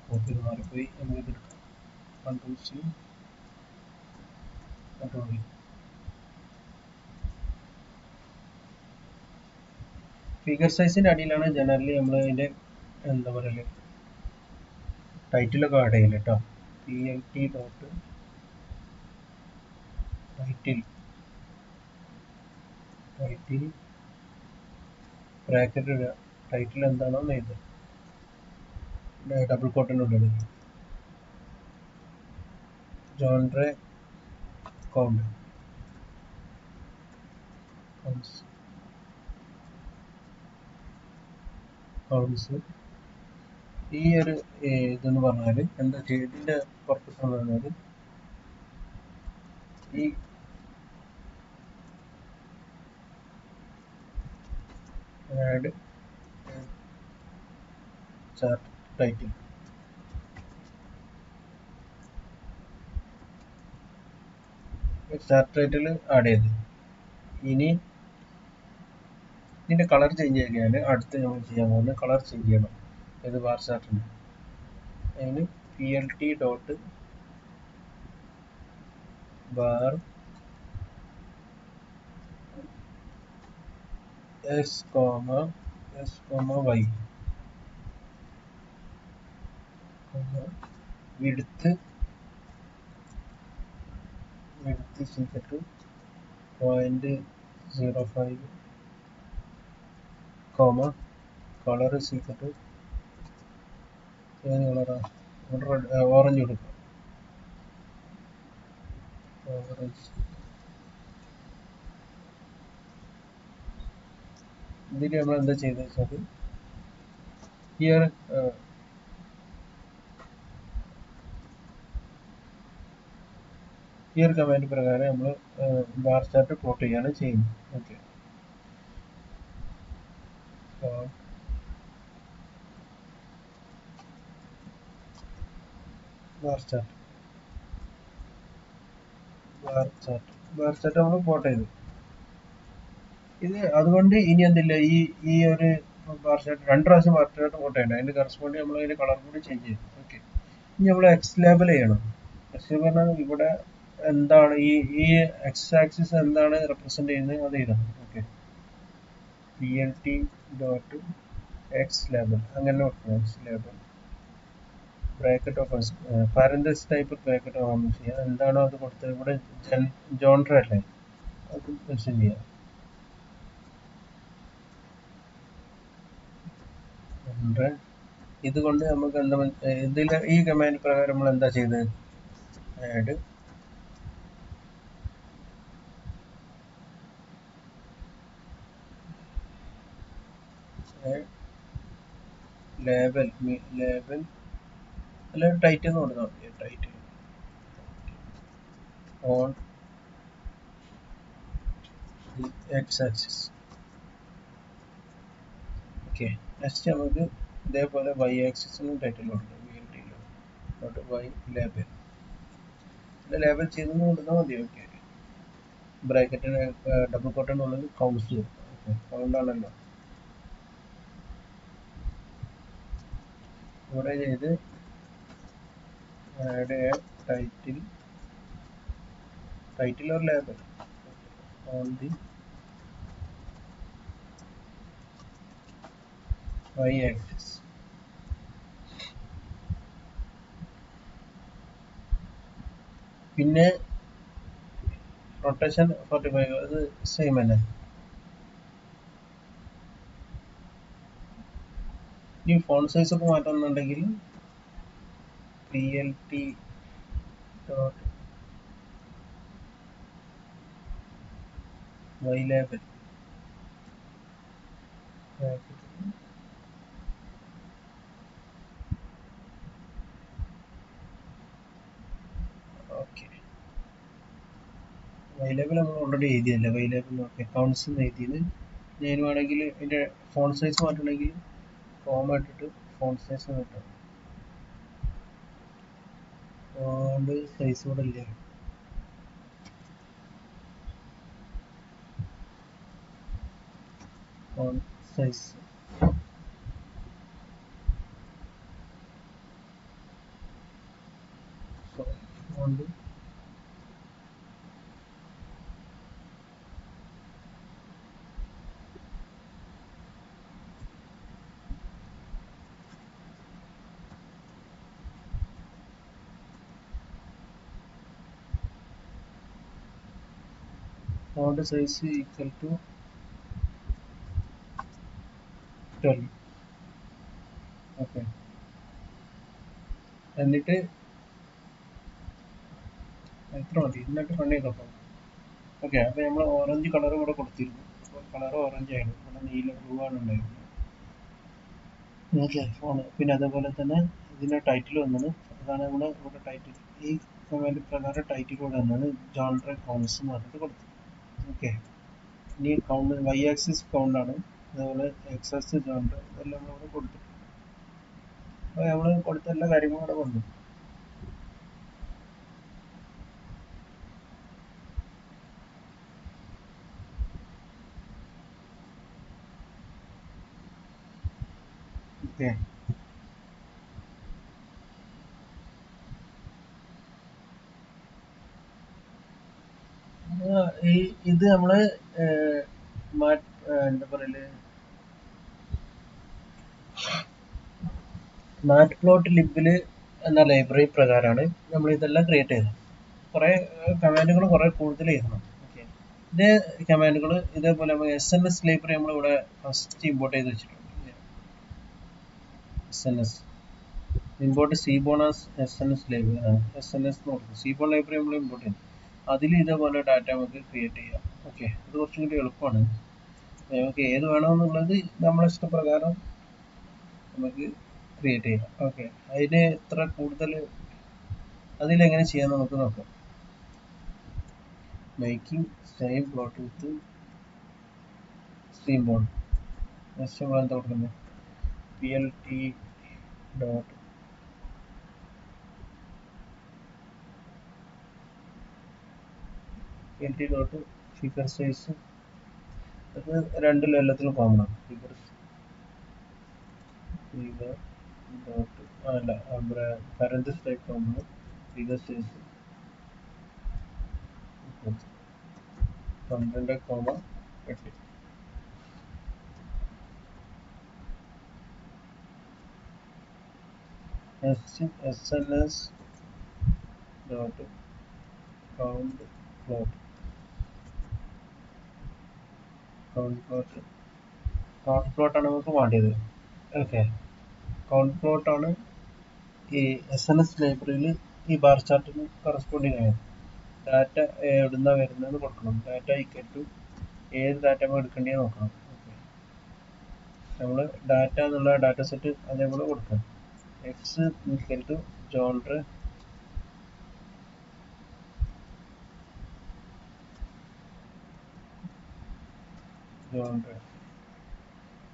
കോപ്പി മാറിപ്പോയി, നമുക്ക് ഇതെടുക്കാം. Ctrl+C, Ctrl+V. ഫിഗർ സൈസിൻ്റെ അടിയിലാണ് ജനറലി നമ്മൾ അതിൻ്റെ എന്താ പറയല് ടൈറ്റിലൊക്കെ ആഡ് ചെയ്യില്ല കേട്ടോ. PLT.title ബ്രാക്കറ്റ് ഇടുക, ടൈറ്റിൽ എന്താണോ എഴുതുക, ഡബിൾ കോട്ടിനുള്ളിൽ ജോൺറെ കൗണ്ട്സ്. ഈ ഒരു ഇതെന്ന് പറഞ്ഞാൽ എന്താ ഇതിൻ്റെ പർപ്പസ് എന്ന് പറഞ്ഞാൽ ഈ ആഡ് ചാർട്ട് ടൈറ്റിൽ ആഡ് ചെയ്ത് ഇനി ഇതിൻ്റെ കളർ ചേഞ്ച് ചെയ്യുകയാണ് അടുത്ത് നമ്മൾ ചെയ്യാൻ പോകുന്നത്. കളർ ചേഞ്ച് ചെയ്യണം. ഇത് ബാർ ചാർട്ടിന് അതിന് PLT.bar x, y width is equal to 0.05, color is equal to orange കൊടുക്കുക. ഇതിൽ നമ്മൾ എന്താ ചെയ്തെന്ന് വെച്ചാൽ ഈ ഒരു കമാൻഡ് പ്രകാരം നമ്മൾ ബാർ ചാർട്ട് പ്ലോട്ട് ചെയ്യാണ് ചെയ്യുന്നത്. ഓക്കെ, ബാർ ചാർട്ട് നമ്മൾ പ്ലോട്ട് ചെയ്തു. ഇത് അതുകൊണ്ട് ഇനി എന്തില്ല ഈ ഒരു ബാർ ചാർട്ട് 2 പ്രാവശ്യം ബാർ ചാർട്ട് ഫോട്ടോ ഉണ്ട്. അതിന്റെ കറസ്പോണ്ട് നമ്മൾ അതിന്റെ കളർ കൂടി ചേഞ്ച് ചെയ്യും. ഓക്കെ, ഇനി നമ്മൾ എക്സ് ലേബൽ ചെയ്യണം. എക്സ് ലേബൽ പറഞ്ഞാൽ ഇവിടെ എന്താണ് ഈ എക്സ് ആക്സിസ് എന്താണ് റെപ്രസെന്റ് ചെയ്യുന്നത് അത് എഴുതണം. Okay, plt dot X label അങ്ങനെ വെക്കണം. X label bracket of parenthesis type bracket on ചെയ്യാം. എന്താണോ അത് കൊടുത്തത് ഇവിടെ ജോൺഡർ അല്ലേ അത് മെൻഷൻ ചെയ്യാം. ഇതുകൊണ്ട് നമുക്ക് എന്താ ഇതിൽ ഈ കമാൻഡ് പ്രകാരം നമ്മൾ എന്താ ചെയ്തത്? ആഡ് ലേബൽ അല്ല ടൈറ്റിൽ എന്ന് കൊടുത്താൽ മതി. Title on X axis. Okay, next നമുക്ക് ഇതേപോലെ വൈ ആക്സിസിനും ടൈറ്റിൽ കൊടുക്കാം. ഡോട്ട് വൈ ലേബൽ ലേബൽ ചെയ്തെന്ന് കൊടുത്താൽ മതി. ഓക്കെ, ബ്രാക്കറ്റിന് ഡബിൾ കോട്ടിനുള്ളത് കൗണ്ട്സ് കൊടുക്കാം. ഓക്കെ, കൗണ്ടാണല്ലോ ഇവിടെ ചെയ്ത് add title or label on the Y axis. പിന്നെ റൊട്ടേഷൻ 45 അത് സെയിം തന്നെ. ഈ ഫോണ്ട് സൈസ് ഒക്കെ മാറ്റണമെന്നുണ്ടെങ്കിൽ plt dot Y label okay, Y label നമ്മൾ ഓൾറെഡി എഴുതിയല്ലേ. വൈ ലേബൽ ഓക്കെ അക്കൗണ്ട്സ് എഴുതിയത്. ഞാൻ വേണമെങ്കിൽ ഇതിൻ്റെ ഫോണ്ട് സൈസ് മാറ്റണമെങ്കിൽ ഫോം ഇട്ടിട്ട് ഫോണ്ട് സൈസ് കിട്ടും. ഫോണ്ട് സൈസ് കൂടെ ഇല്ല. Font size font font size equal to 12. Okay, എന്നിട്ട് എത്ര മതി എന്നിട്ട് റൺ ചെയ്ത് നോക്കാം. ഓക്കെ, അപ്പോൾ നമ്മൾ ഓറഞ്ച് കളർ ഇവിടെ കൊടുത്തിരുന്നു. അപ്പോൾ കളർ ഓറഞ്ച് ആയിരുന്നു. ഇവിടെ നീല ബ്ലൂ ആണ് ഉണ്ടായിരുന്നത്. ഓക്കെ, ഫോൺ പിന്നെ അതേപോലെ തന്നെ ഇതിൻ്റെ ടൈറ്റിൽ വന്നത് അതാണ് ഇവിടെ ടൈറ്റിൽ. ഈ കമാൻഡ് പ്രകാരം ടൈറ്റിൽ കൂടെ വന്നത് ജോൺഡർ കൗണ്ട്സ് എന്ന് പറഞ്ഞിട്ട് കൊടുത്തു. ഓക്കെ, ഇനി കൗണ്ട് വൈ ആക്സിസ് കൗണ്ടാണ്. അതേപോലെ എക്സ് ആക്സിസ് ജോൺഡർ ഇതെല്ലാം നമ്മളിവിടെ കൊടുത്തു. അപ്പോൾ നമ്മൾ കൊടുത്ത എല്ലാ കാര്യങ്ങളും ഇവിടെ വന്നു. ഓക്കെ, ഇത് നമ്മള് എന്താ പറയല് മാറ്റ് പ്ലോട്ട് ലിബില് എന്ന ലൈബ്രറി പ്രകാരമാണ് നമ്മൾ ഇതെല്ലാം ക്രിയേറ്റ് ചെയ്തത്. കുറെ കമാൻഡുകൾ കുറെ കൂടുതൽ എഴുതണം. ഓക്കെ, ഇത് കമാൻഡുകൾ ഇതേപോലെ SNS ലൈബ്രറി നമ്മളിവിടെ ഫസ്റ്റ് ഇമ്പോർട്ട് ചെയ്ത് വെച്ചിട്ടുണ്ട്. SNS import seaborn as SNS library SNS എന്ന് പറഞ്ഞു. സീബോൺ ലൈബ്രറി നമ്മൾ ഇമ്പോർട്ട് ചെയ്തു. അതിൽ ഇതേപോലെ ഡാറ്റ നമുക്ക് ക്രിയേറ്റ് ചെയ്യാം. ഓക്കെ, അത് കുറച്ചും കൂടി എളുപ്പമാണ്. നമുക്ക് ഏത് വേണമെന്നുള്ളത് നമ്മളെ ഇഷ്ടപ്രകാരം നമുക്ക് ക്രിയേറ്റ് ചെയ്യാം. ഓക്കെ, അതിന് എത്ര കൂടുതൽ അതിലെങ്ങനെ ചെയ്യാൻ നമുക്ക് നോക്കാം. മേക്കിംഗ് സെയിം പ്ലോട്ട് വിത്ത് സീബോൺ. നെക്സ്റ്റ് നമ്മൾ എന്താ കൊടുക്കുന്നത്? plt dot plt dot figure size ഇത് രണ്ടിലും എല്ലാത്തിലും കോമൺ ആണ്. ഫിഗർ ഡോട്ട് അല്ല parenthesis type common figure size 12,8 SNS dot count plot ആണ് നമുക്ക് വേണ്ടത്. ഓക്കെ, കൗണ്ട് പ്ലോട്ട് ആണ് ഈ SNS ലൈബ്രറിയിൽ ഈ ബാർ ചാർട്ടിന് കറസ്പോണ്ടിങ് ആയത്. ഡാറ്റ എവിടുന്ന വരുന്നത് കൊടുക്കണം. ഡാറ്റ ഈക്വൽ ടു ഏത് ഡാറ്റ എടുക്കേണ്ടത് നോക്കണം. ഓക്കെ, നമ്മൾ ഡാറ്റ എന്നുള്ള ഡാറ്റ സെറ്റ് അതേപോലെ കൊടുക്കണം. X equal to genre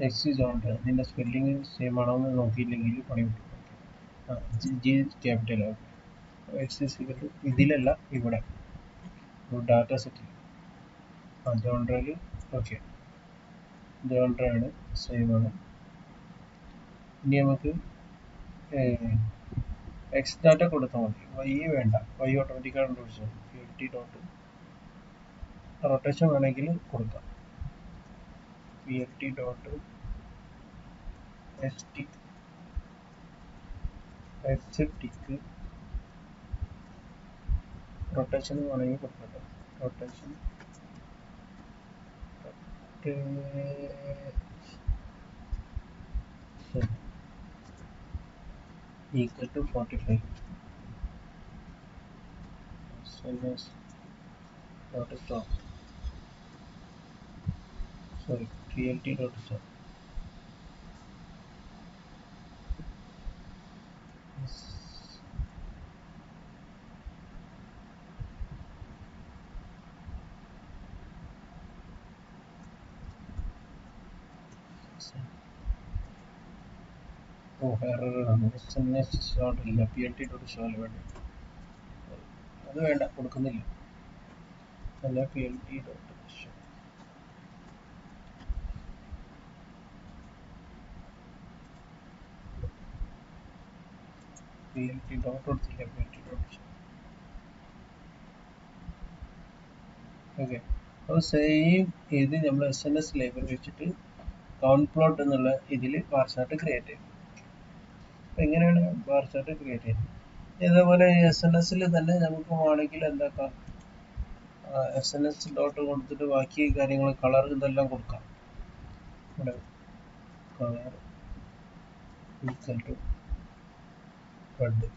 X genre. ഇതിൻ്റെ സ്പെല്ലിങ് സെയിം ആണോ എന്ന് നോക്കിയില്ലെങ്കിൽ പണി കിട്ടും. G capital. X equal to ഇതിലല്ല ഇവിടെ ഡാറ്റ സെറ്റ് ജോൺഡറിൽ. ഓക്കെ, ജോൺഡറാണ് സെയിം ആണ്. ഇനി നമുക്ക് എക്സ് ഡാറ്റ കൊടുത്താൽ മതി, വൈ വേണ്ട. വൈ ഓട്ടോമാറ്റിക്കാണ് കണ്ടുപിടിച്ചത്. PLT ഡോട്ട് റൊട്ടേഷൻ വേണമെങ്കിൽ കൊടുക്കാം. PLT dot X tick rotation വേണമെങ്കിൽ കൊടുക്കട്ടെ. Rotation equal to 45. SNS dot stop. Sorry, PLT dot stop. Error ആണ്. SNS dot ഇല്ല, PLT dot show വേണ്ട. അത് വേണ്ട, കൊടുക്കുന്നില്ല. അല്ല, PLT dot show. PLT dot കൊടുത്തില്ല, PLT dot show. ഓക്കെ, അപ്പോൾ സെയിം ഇത് നമ്മൾ SNS ലൈബ്രറി വെച്ചിട്ട് കൗണ്ട് പ്ലോട്ട് എന്നുള്ള ഇതിൽ ബാർ ചാർട്ട് ക്രിയേറ്റ് ചെയ്യും. എങ്ങനെയാണ് ബാർ ചാർട്ട് ക്രിയേറ്റ് ചെയ്യുന്നത്? ഇതേപോലെ SNS തന്നെ നമുക്ക് വേണമെങ്കിൽ എന്താക്കാം, SNS ഡോട്ട് കൊടുത്തിട്ട് ബാക്കി കാര്യങ്ങൾ കളർ ഇതെല്ലാം കൊടുക്കാം. ഇവിടെ colour equal to red.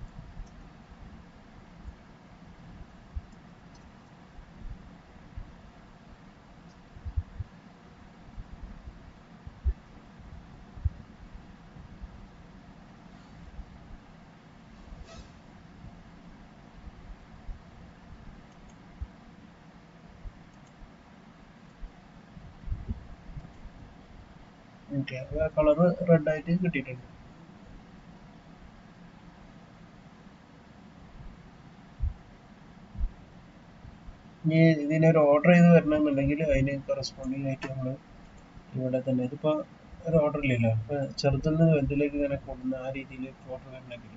Okay, colour red ആയിട്ട് കിട്ടിയിട്ടുണ്ട്. ഇനി ഇതിനൊരു ഓർഡർ ചെയ്ത് വരണമെന്നുണ്ടെങ്കിൽ അതിന് കറസ്പോണ്ടിങ് ആയിട്ട് നമ്മൾ ഇവിടെ തന്നെ, ഇതിപ്പോൾ ഒരു ഓർഡർ ഇല്ലല്ലോ, അപ്പോൾ ചെറുതിൽ നിന്ന് വലുതിലേക്ക് ഇങ്ങനെ കൂടുന്ന ആ രീതിയിലേക്ക് ഓർഡർ വരണമെങ്കിൽ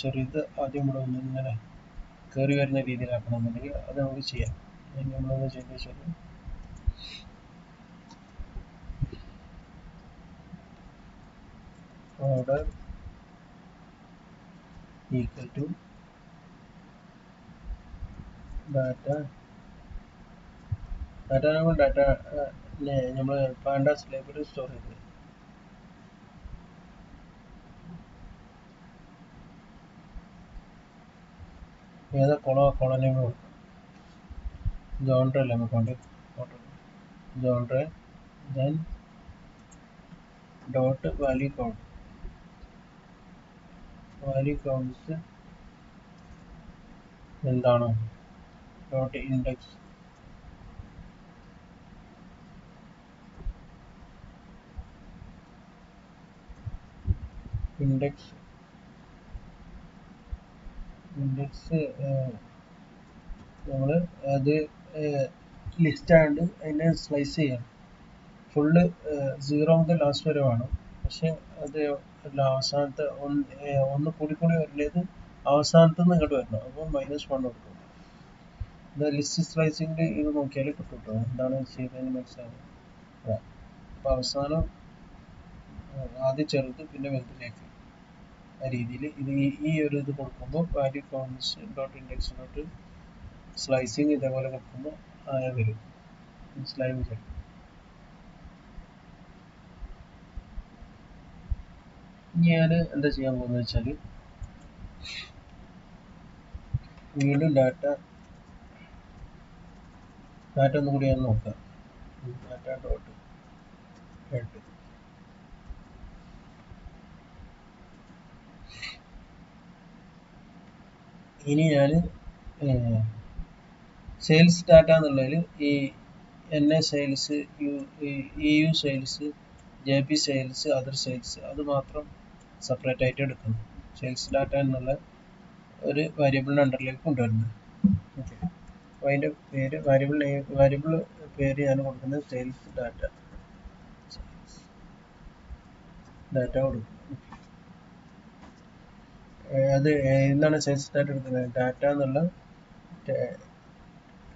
ചെറുത് ആദ്യം ഇവിടെ ഒന്ന് ഇങ്ങനെ കയറി വരുന്ന രീതിയിലാക്കണമെന്നുണ്ടെങ്കിൽ അത് നമുക്ക് ചെയ്യാം. നമ്മളത് ചെയ്ത് വെച്ചാൽ ഓർഡർ ഈക്വൽ ടു ഡാറ്റ നമ്മൾ നമ്മൾ പാൻഡാസ് ലൈബ്രറി സ്റ്റോർ ചെയ്ത് ഏതാ കോളനി ജോൺഡർ അല്ലേ നമുക്ക് വേണ്ടി. Genre then dot value counts എന്താണ് ഡോട്ട് ഇൻഡെക്സ് നമ്മൾ അത് ലിസ്റ്റ് ആയതുകൊണ്ട് അതിനെ സ്ലൈസ് ചെയ്യണം. ഫുള്ള് 0 മുതൽ ലാസ്റ്റ് വരെ വേണം. പക്ഷെ അത് അവസാനത്തെ ഒന്ന് കൂടി കൂടി വരേണ്ടത് അവസാനത്ത് നിന്ന് ഇങ്ങോട്ട് വരണം. അപ്പോൾ -1 കൊടുക്കും. ഇത് ലിസ്റ്റ് സ്ലൈസിൻ്റെ ഇത് നോക്കിയാൽ കിട്ടും കേട്ടോ. എന്താണ് ചെയ്തതെന്ന് മനസ്സിലാവും. അപ്പോൾ അവസാനം ആദ്യം ചെറുത് പിന്നെ വലുതിലേക്ക് ആ രീതിയിൽ ഇത് ഈ ഒരു ഇത് കൊടുക്കുമ്പോൾ value cons dot index dot slicing ഇതേപോലെ കൊടുക്കുമ്പോൾ വരും. മനസ്സിലായി വിചാരിക്കും. ഞാൻ എന്താ ചെയ്യാൻ പോകുന്നത് വെച്ചാൽ വീണ്ടും ഡാറ്റ ഒന്നും കൂടി ഞാൻ നോക്കാം. ഡാറ്റ ഡോട്ട് ഹെഡ് ഇനി ഞാൻ സെയിൽസ് ഡാറ്റ എന്നുള്ളതിൽ ഈ NA sales, EU sales, JP sales, other sales അത് മാത്രം സെപ്പറേറ്റ് ആയിട്ട് എടുക്കുന്നു. സെയിൽസ് ഡാറ്റ എന്നുള്ള ഒരു വേരിയബിളിൻ്റെ അണ്ടറിലേക്ക് കൊണ്ടുവരുന്നത്. ഓക്കെ, അപ്പോൾ അതിൻ്റെ പേര് വേരിയബിൾ പേര് ഞാൻ കൊടുക്കുന്നത് സെയിൽസ് ഡാറ്റ കൊടുക്കും. അത് എന്താണ് സെയിൽസ് ഡാറ്റ എടുക്കുന്നത്? ഡാറ്റ എന്നുള്ള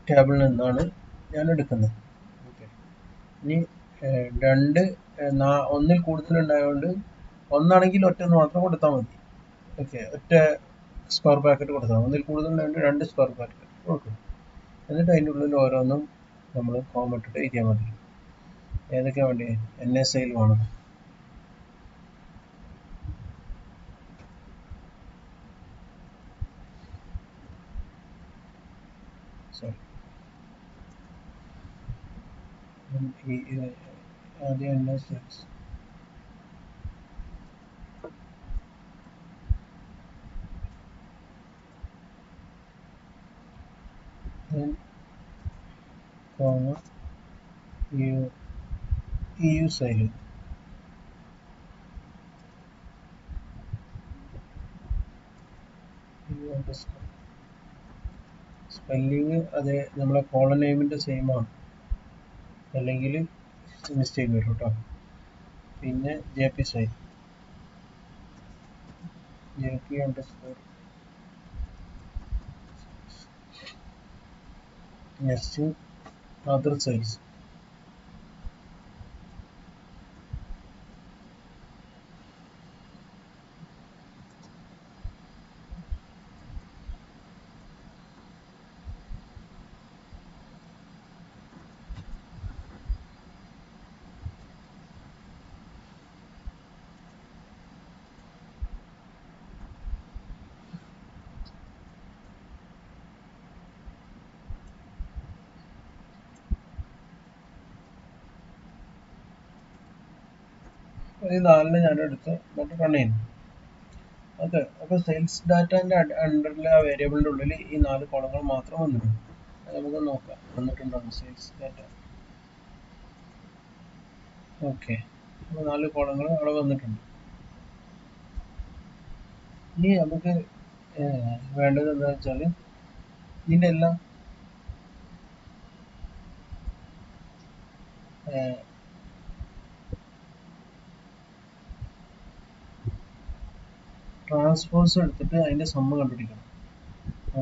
ടേബിളിൽ നിന്നാണ് ഞാൻ എടുക്കുന്നത്. ഓക്കെ, ഇനി ഒന്നിൽ കൂടുതൽ ഉണ്ടായതുകൊണ്ട് ഒന്നാണെങ്കിൽ ഒറ്റൊന്ന് മാത്രം കൊടുത്താൽ മതി. ഓക്കെ, ഒറ്റ സ്ക്വയർ ബ്രാക്കറ്റ് കൊടുത്താൽ മതി. ഒന്നിൽ കൂടുതൽ ഉണ്ടായതുകൊണ്ട് 2 സ്ക്വയർ ബ്രാക്കറ്റ് കൊടുക്കും. എന്നിട്ട് അതിൻ്റെ ഉള്ളിൽ ഓരോന്നും നമ്മൾ കോമ ഇട്ടിട്ട് എഴുതിയാൽ മതി. ഏതൊക്കെയാണ് വേണ്ടി? NA സെയിൽ വേണം. സോറി, ആദ്യം NA sales. EU sale. Spelling അതെ നമ്മളെ കോളൻ നെയിമിൻ്റെ സെയിം ആണ്, അല്ലെങ്കിൽ മിസ്റ്റേക്ക് വരും കേട്ടോ. പിന്നെ JP sale, JP _ next other sales. ഈ 4 ഞാൻ എടുത്ത് എന്നിട്ട് റൺ ചെയ്യുന്നു. ഓക്കെ, അപ്പോൾ സെയിൽസ് ഡാറ്റാൻ്റെ അണ്ടറിൽ ആ വേരിയബിളിൻ്റെ ഉള്ളിൽ ഈ 4 കോളങ്ങൾ മാത്രം വന്നിട്ടുണ്ട്. അത് നമുക്ക് നോക്കാം വന്നിട്ടുണ്ടോ സെയിൽസ് ഡാറ്റ. ഓക്കെ, അപ്പോൾ 4 കോളങ്ങൾ അവിടെ വന്നിട്ടുണ്ട്. ഇനി നമുക്ക് വേണ്ടത് എന്താ വെച്ചാൽ ഇതിൻ്റെ എല്ലാം ട്രാൻസ്പോസ് എടുത്തിട്ട് അതിൻ്റെ സമ്മ് കണ്ടുപിടിക്കണം.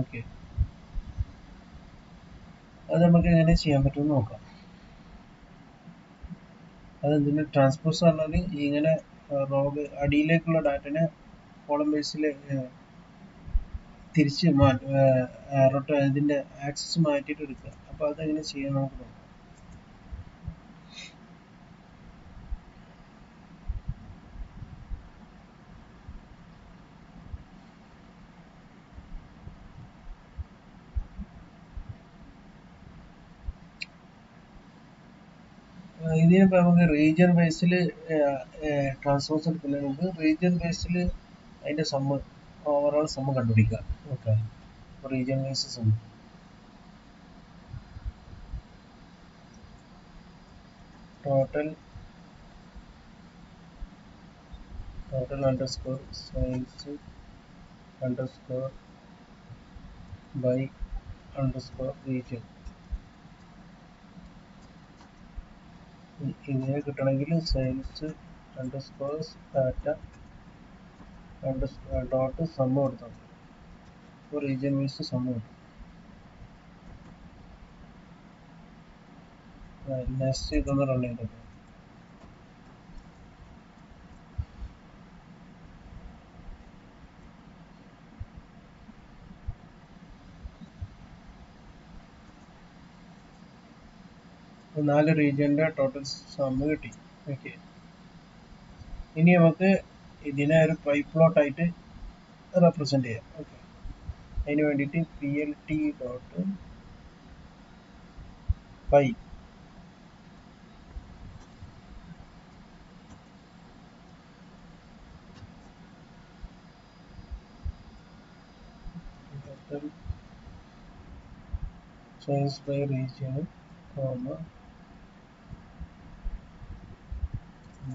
ഓക്കെ, അത് നമുക്ക് എങ്ങനെ ചെയ്യാൻ പറ്റുമെന്ന് നോക്കാം. അതെന്തിന് ട്രാൻസ്പോസ് പറഞ്ഞാൽ ഇങ്ങനെ അടിയിലേക്കുള്ള ഡാറ്റനെ കോളം ബേസിൽ തിരിച്ച് ഇതിൻ്റെ ആക്സസ് മാറ്റിയിട്ട് എടുക്കുക. അപ്പോൾ അതെങ്ങനെ ചെയ്യാൻ നമുക്ക് നോക്കാം. ഇതിനിപ്പോൾ നമുക്ക് റീജിയൻ ബേസിൽ ട്രാൻസ്പോസ് എടുക്കുന്നതിന് മുമ്പ് റീജിയൻ ബേസിൽ അതിൻ്റെ സമ്മ് ഓവറോൾ സമ്മ് കണ്ടുപിടിക്കുക. Okay, region base sum total underscore sales underscore by underscore region. ഇതിനെ കിട്ടണമെങ്കിൽ sales underscore data dot sum കൊടുത്താൽ മതി. ഇപ്പോൾ റീജിയൻ വൈസ് സം കിട്ടും. നെക്സ്റ്റ് ഇതൊന്ന് റൺ ചെയ്തിട്ട് 4 റീജിയൻ്റെ ടോട്ടൽ സം കിട്ടി. ഓക്കെ, ഇനി നമുക്ക് ഇതിനെ ഒരു പൈ പ്ലോട്ട് ആയിട്ട് റെപ്രസെൻ്റ് ചെയ്യാം. ഓക്കെ, അതിന് വേണ്ടിയിട്ട് PLT dot pie size by region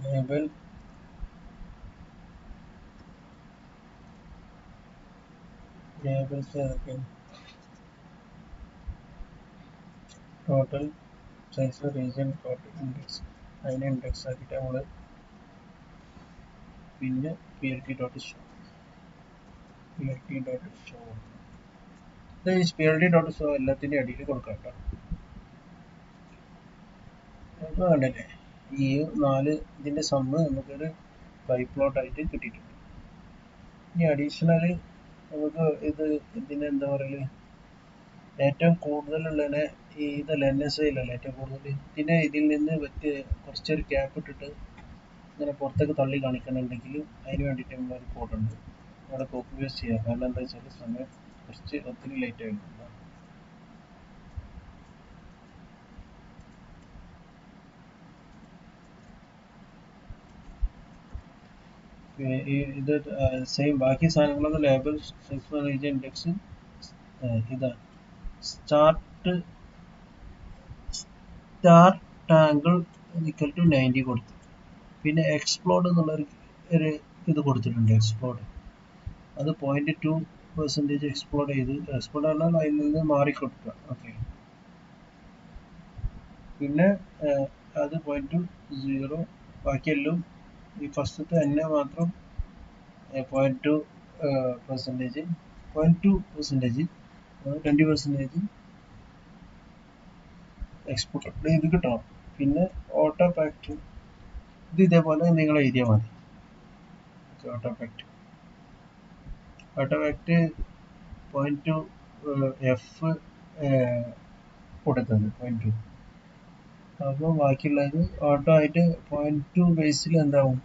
label labels ഏതൊക്കെയാണ്? Total size region total index, അതിനെ ഇൻഡെക്സ് ആക്കിയിട്ട് നമ്മൾ പിന്നെ PLT dot show PLT dot show എല്ലാത്തിൻ്റെ അടിയിൽ കൊടുക്കാം കേട്ടോ. നമുക്ക് കണ്ടില്ലേ ഈ 4 ഇതിൻ്റെ സമ്മ് നമുക്കൊരു പൈ പ്ലോട്ട് ആയിട്ട് കിട്ടിയിട്ടുണ്ട്. ഇനി അഡീഷണൽ നമുക്ക് ഇതിനെന്താ പറയല്, ഏറ്റവും കൂടുതലുള്ളതിനെ ഇതല്ല NSA ഇല്ലല്ലോ ഏറ്റവും കൂടുതൽ, ഇതിൽ നിന്ന് കുറച്ചൊരു ഗ്യാപ്പ് ഇട്ടിട്ട് ഇങ്ങനെ പുറത്തേക്ക് തള്ളി കാണിക്കണമെന്നുണ്ടെങ്കിൽ അതിന് വേണ്ടിയിട്ട് നമ്മളൊരു കോഡുണ്ട്, അവിടെ കോപ്പി പേസ്റ്റ് ചെയ്യാം. കാരണം എന്താ വെച്ചാൽ സമയം കുറച്ച് ഒത്തിരി ലേറ്റ് ആയിട്ടുണ്ട്. ഇത് സെയിം ബാക്കി സാധനങ്ങളൊക്കെ ലേബൽ സൈസ് റീജിയൻ ഇൻഡെക്സ് ഇതാണ്. സ്റ്റാർട്ട് ആംഗിൾ ഈക്വൽ ടു 90 കൊടുത്തു. പിന്നെ എക്സ്പ്ലോഡ് എന്നുള്ളൊരു ഇത് കൊടുത്തിട്ടുണ്ട്. എക്സ്പ്ലോഡ് അത് 0.2% എക്സ്പ്ലോഡ് ചെയ്ത്, എക്സ്പ്ലോഡ് പറഞ്ഞാൽ അതിൽ നിന്ന് മാറിക്കൊടുക്കുക. ഓക്കെ, പിന്നെ അത് 0.20, ബാക്കിയെല്ലാം ഈ ഫസ്റ്റത്തെ തന്നെ മാത്രം 0.2%, 20% എക്സ്പോർട്ട് ഇത് കിട്ടണം. പിന്നെ ഓട്ടോ പാക്ട് ഇത് ഇതേപോലെ നിങ്ങൾ എഴുതിയാൽ മതി. ഓട്ടോ പാക്ട് 0.2 F കൊടുത്തത് 0.2. അപ്പോൾ ബാക്കിയുള്ളത് ഓട്ടോ ആയിട്ട് 0.2 ബേസിൽ എന്താവും,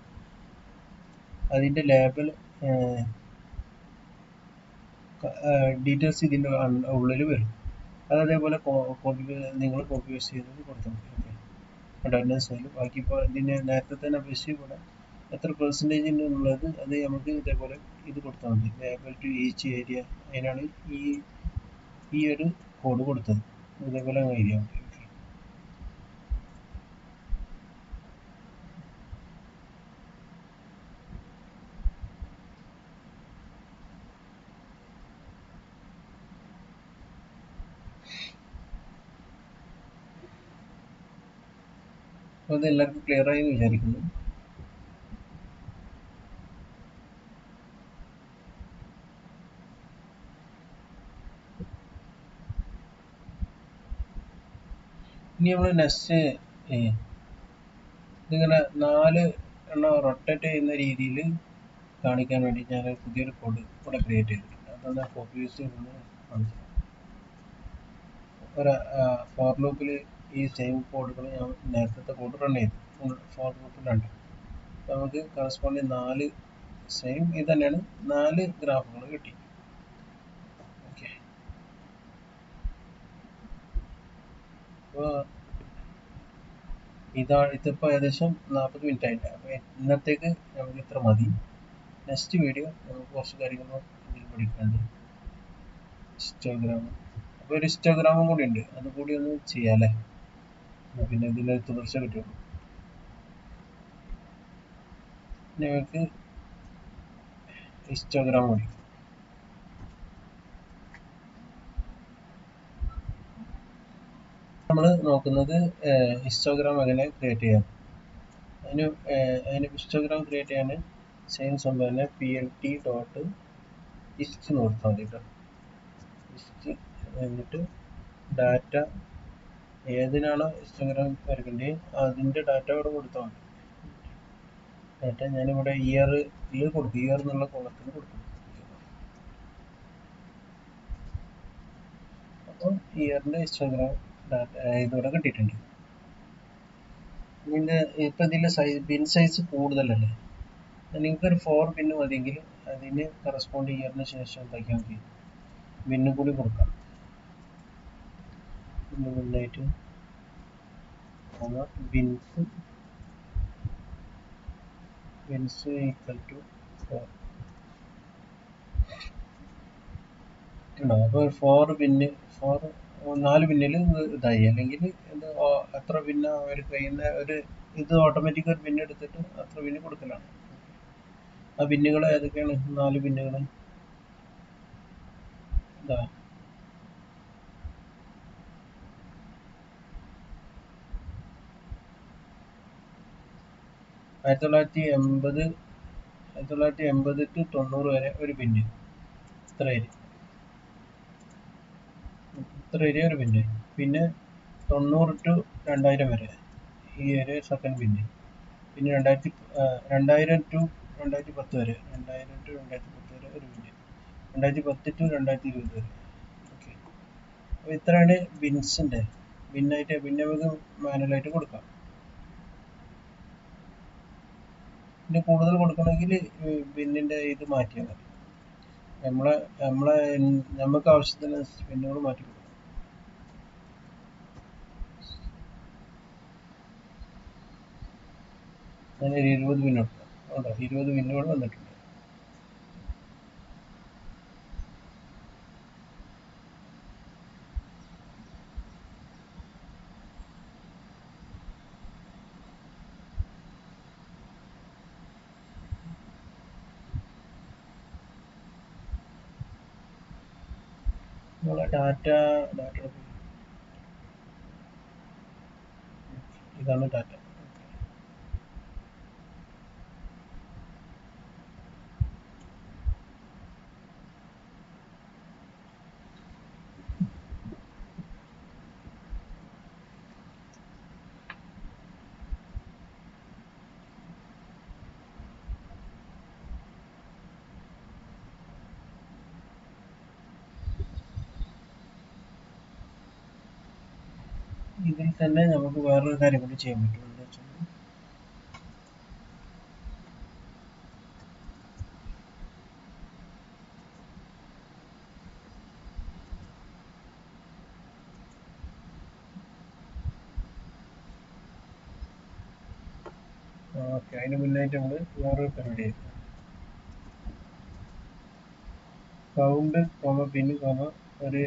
അതിൻ്റെ ലേബൽ ഡീറ്റെയിൽസ് ഇതിൻ്റെ ഉള്ളിൽ വരും. അതേപോലെ നിങ്ങൾ കോപ്പി പേസ്റ്റ് ചെയ്ത് കൊടുത്താൽ മതി. ഓക്കെ, അറ്റൻഡൻസ് ആയാലും ബാക്കി ഇപ്പോൾ ഇതിൻ്റെ നേരത്തെ തന്നെ അപേക്ഷിച്ച് ഇവിടെ എത്ര പെർസെൻറ്റേജ് ഉള്ളത് അത് നമുക്ക് ഇതേപോലെ ഇത് കൊടുത്താൽ മതി. ലേബൽ ടു ഈച്ച് ഏരിയ, അതിനാണ് ഈ ഒരു കോഡ് കൊടുത്തത്. ഇതേപോലെ ഏരിയ മതി. അപ്പോൾ അത് എല്ലാവർക്കും ക്ലിയർ ആയി എന്ന് വിചാരിക്കുന്നു. ഇനി നമ്മൾ നെക്സ്റ്റ് ഇതിങ്ങനെ 4 എണ്ണം റൊട്ടേറ്റ് ചെയ്യുന്ന രീതിയിൽ കാണിക്കാൻ വേണ്ടി ഞാൻ പുതിയൊരു കോഡ് ഇവിടെ ക്രിയേറ്റ് ചെയ്തിട്ടുണ്ട്. അതൊന്ന് കോപ്പി പേസ്റ്റ് ചെയ്തൊന്ന് കാണിച്ചു. ഒരു ഫോർ ലൂപ്പിൽ ഈ സെയിം കോഡുകൾ ഞാൻ നേരത്തെ കോഡ് റൺ ചെയ്തു, ഫോർ ലൂപ്പിലുണ്ട്. നമുക്ക് കറസ്പോണ്ടിങ് 4 സെയിം ഇത് തന്നെയാണ് 4 ഗ്രാഫുകൾ കിട്ടി. ഓക്കെ, അപ്പോൾ ഇതിപ്പോൾ ഏകദേശം 40 മിനിറ്റ് ആയിട്ട്. അപ്പോൾ ഇന്നത്തേക്ക് നമുക്ക് ഇത്ര മതി. നെക്സ്റ്റ് വീഡിയോ നമുക്ക് കുറച്ച് കാര്യങ്ങൾ ഇതിൽ പഠിക്കാനുണ്ട്. ഹിസ്റ്റോഗ്രാം, അപ്പോൾ ഒരു ഹിസ്റ്റോഗ്രാമും കൂടി ഉണ്ട്, അതുകൂടി ഒന്ന് ചെയ്യാം അല്ലേ, പിന്നെ ഇതിന് തുടർച്ച കിട്ടുള്ളൂ. ഞങ്ങൾക്ക് ഹിസ്റ്റോഗ്രാം കൂടി നമ്മൾ നോക്കുന്നത് ഹിസ്റ്റോഗ്രാം എങ്ങനെ ക്രിയേറ്റ് ചെയ്യാം. അതിന് ഹിസ്റ്റോഗ്രാം ക്രിയേറ്റ് ചെയ്യാൻ സെയിം സംഭവം തന്നെ plt ഡോട്ട് ഹിസ്റ്റ് എന്ന് കൊടുത്താൽ മതി കേട്ടോ. ഹിസ്റ്റ് എന്നിട്ട് ഡാറ്റ ഏതിനാണോ ഹിസ്റ്റോഗ്രാം വരയ്ക്കേണ്ടത് അതിൻ്റെ ഡാറ്റ ഇവിടെ കൊടുത്താൽ മതി. ഡാറ്റ ഞാനിവിടെ ഇയറിൽ കൊടുക്കും, ഇയർ എന്നുള്ള കോളത്തിൽ കൊടുക്കും. അപ്പോൾ ഇയറിൻ്റെ ഹിസ്റ്റോഗ്രാം ഡാറ്റ ഇതിവിടെ കിട്ടിയിട്ടുണ്ട്. ഇതിൻ്റെ ഇപ്പം ഇതിൻ്റെ ബിൻ സൈസ് കൂടുതലല്ലേ, നിങ്ങൾക്കൊരു 4 ബിന്ന് മതിയെങ്കിൽ അതിന് കറസ്പോണ്ട് ഇയറിന് ശേഷം എന്താക്കിയാൽ മതി, ബിന്നും കൂടി കൊടുക്കാം. പിന്നെ ബിന്നായിട്ട് ബിൻസ് ഈക്വൽ ടു 4 ഉണ്ടോ. അപ്പോൾ 4 ബിന്ന് 4 ബിന്നിൽ ഇതായി, അല്ലെങ്കിൽ ഇത് എത്ര ബിന്ന അവർ കഴിയുന്ന ഒരു ഇത് ഓട്ടോമാറ്റിക് ഒരു ബിന്ന് എടുത്തിട്ട് അത്ര ബിന്ന് കൊടുക്കലാണ്. ആ ബിന്നുകൾ ഏതൊക്കെയാണ്? 4 ബിന്നുകൾ ഇതാ 1980 to 90 വരെ ഒരു ബിന്ന്, ഇത്ര ഏരിയ ഒരു ബിന്ന്. പിന്നെ 90 to 2000 വരെ ഈ ഏരിയ സെക്കൻഡ് ബിന്ന്. പിന്നെ 2000 to 2010 വരെ ഒരു ബിന്ന്. 2010 to 2020 വരെ. ഓക്കെ, അപ്പോൾ ഇത്രയാണ് ബിൻസിൻ്റെ. പിന്നെ നമുക്ക് മാനുവലായിട്ട് കൊടുക്കാം. പിന്നെ കൂടുതൽ കൊടുക്കണമെങ്കിൽ ബിന്നിൻ്റെ ഇത് മാറ്റിയാൽ മതി. നമുക്ക് ആവശ്യത്തിന് ബിന്നുകൾ മാറ്റി കൊടുക്കാം. അങ്ങനെ 20 ബിന്ന് കൊടുക്കാം. ഉണ്ടോ, 20 ബിന്നുകൾ വന്നിട്ടുണ്ട്. നമ്മളെ ഡാറ്റ ഇതാണ് ഡാറ്റ. ഇതിൽ തന്നെ നമുക്ക് വേറൊരു കാര്യം കൂടി ചെയ്യാൻ പറ്റും. എന്താ വെച്ചാൽ ഓക്കെ, അതിന് മുന്നായിട്ട് നമ്മൾ വേറൊരു പരിപാടി ആയിരുന്നു. കൗണ്ട് ബിന്ന് ഒരു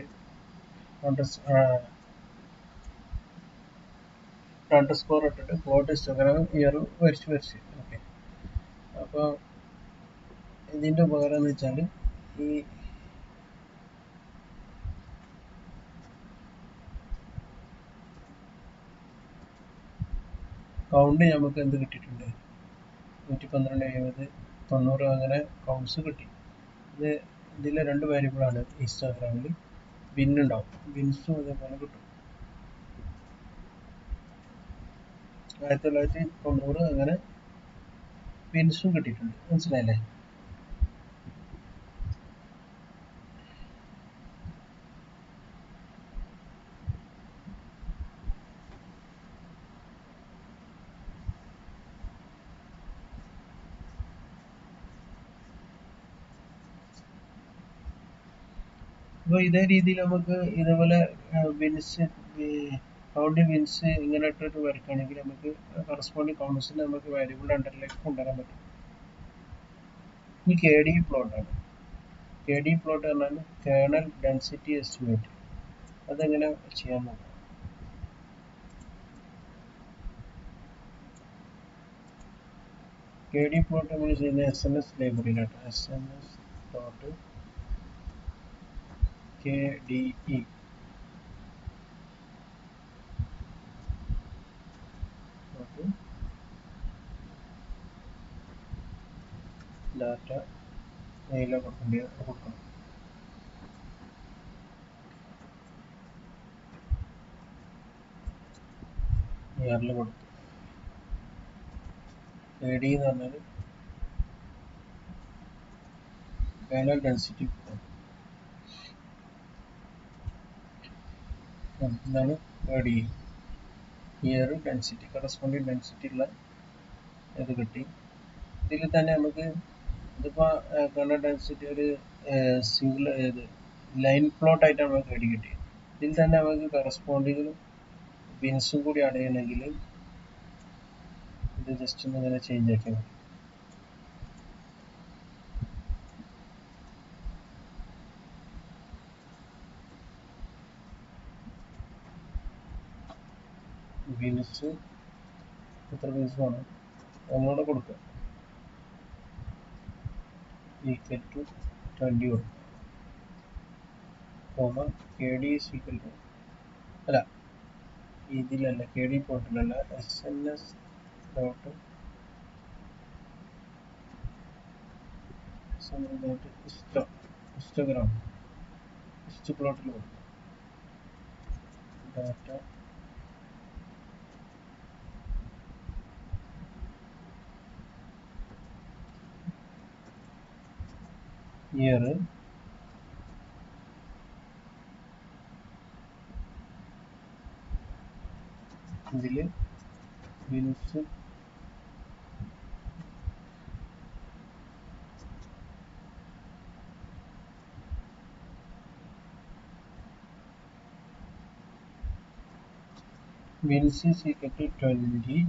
അണ്ടർസ്കോർ ഇട്ടിട്ട് പ്ലോട്ട് ഹിസ്റ്റോഗ്രാം ഇയർ വരച്ച്. ഓക്കെ, അപ്പോൾ ഇതിൻ്റെ ഉപകാരം എന്ന് വെച്ചാൽ ഈ കൗണ്ട് നമുക്ക് എന്ത് കിട്ടിയിട്ടുണ്ട്, 112, 70, 90 അങ്ങനെ കൗണ്ട്സ് കിട്ടി. ഇതിലെ 2 വേരിയബിളാണ് ഹിസ്റ്റോഗ്രാമിൽ. ബിന്നുണ്ടാവും, ബിൻസും അതേപോലെ കിട്ടും. 1990 അങ്ങനെ ബിൻസും കിട്ടിയിട്ടുണ്ട്. മനസ്സിലായില്ലേ? അപ്പോൾ ഇതേ രീതിയിൽ നമുക്ക് ഇതേപോലെ ബിൻസ് കൗണ്ട് ബിൻസ് ഇങ്ങനെ ഇട്ടിട്ട് വരയ്ക്കുകയാണെങ്കിൽ നമുക്ക് കറസ്പോണ്ടിങ് കൗണ്ട്സിന് നമുക്ക് വേരിയബിൾ അണ്ടറിലേക്ക് കൊണ്ടുവരാൻ പറ്റും. ഈ KD പ്ലോട്ടാണ്. KD പ്ലോട്ട് പറഞ്ഞാൽ കേർണൽ ഡെൻസിറ്റി എസ്റ്റിമേറ്റ്. അതെങ്ങനെ ചെയ്യാൻ നോക്കാം. KD പ്ലോട്ട് നമ്മൾ ചെയ്യുന്ന SNS ലൈബ്രറിയിലാണ്. SNS.KDE ഡാറ്റ മെയിലോ കൊടുക്കണം. ഇയറിൽ കൊടുത്തു. AD എന്ന് പറഞ്ഞാൽ ഗൈനൽ ഡെൻസിറ്റി. ഇതാണ് AD. Year density, corresponding density ഉള്ള ഇത് കിട്ടി. ഇതിൽ തന്നെ നമുക്ക് ഇതിപ്പോൾ ഗൈനൽ ഡെൻസിറ്റി ഒരു സിംഗിൾ ഇത് ലൈൻ പ്ലോട്ട് ആയിട്ടാണ് നമുക്ക് AD കിട്ടിയത്. ഇതിൽ തന്നെ നമുക്ക് കറസ്പോണ്ടിങ് ബിൻസും കൂടി ആഡ് ചെയ്യണമെങ്കിൽ ഇത് ജസ്റ്റ് ഒന്ന് ഇങ്ങനെ ചേഞ്ച് ആക്കിയാൽ മതി. ബിൻസ് എത്ര ബിൻസ് വേണം ഒന്നുകൂടെ കൊടുക്കുക. ഈക്വൽ ടു 20 കൊടുക്കുക. KD is equal to അല്ല ഇതിലല്ല, KD പോർട്ടിലല്ല, SNS ഡോട്ട് ഹിസ്റ്റോഗ്രാം ഹിസ്റ്റ് പ്ലോട്ടിൽ കൊടുക്കുക. ഡാറ്റ ഇയർ ഇതിൽ Bins is equal to 20,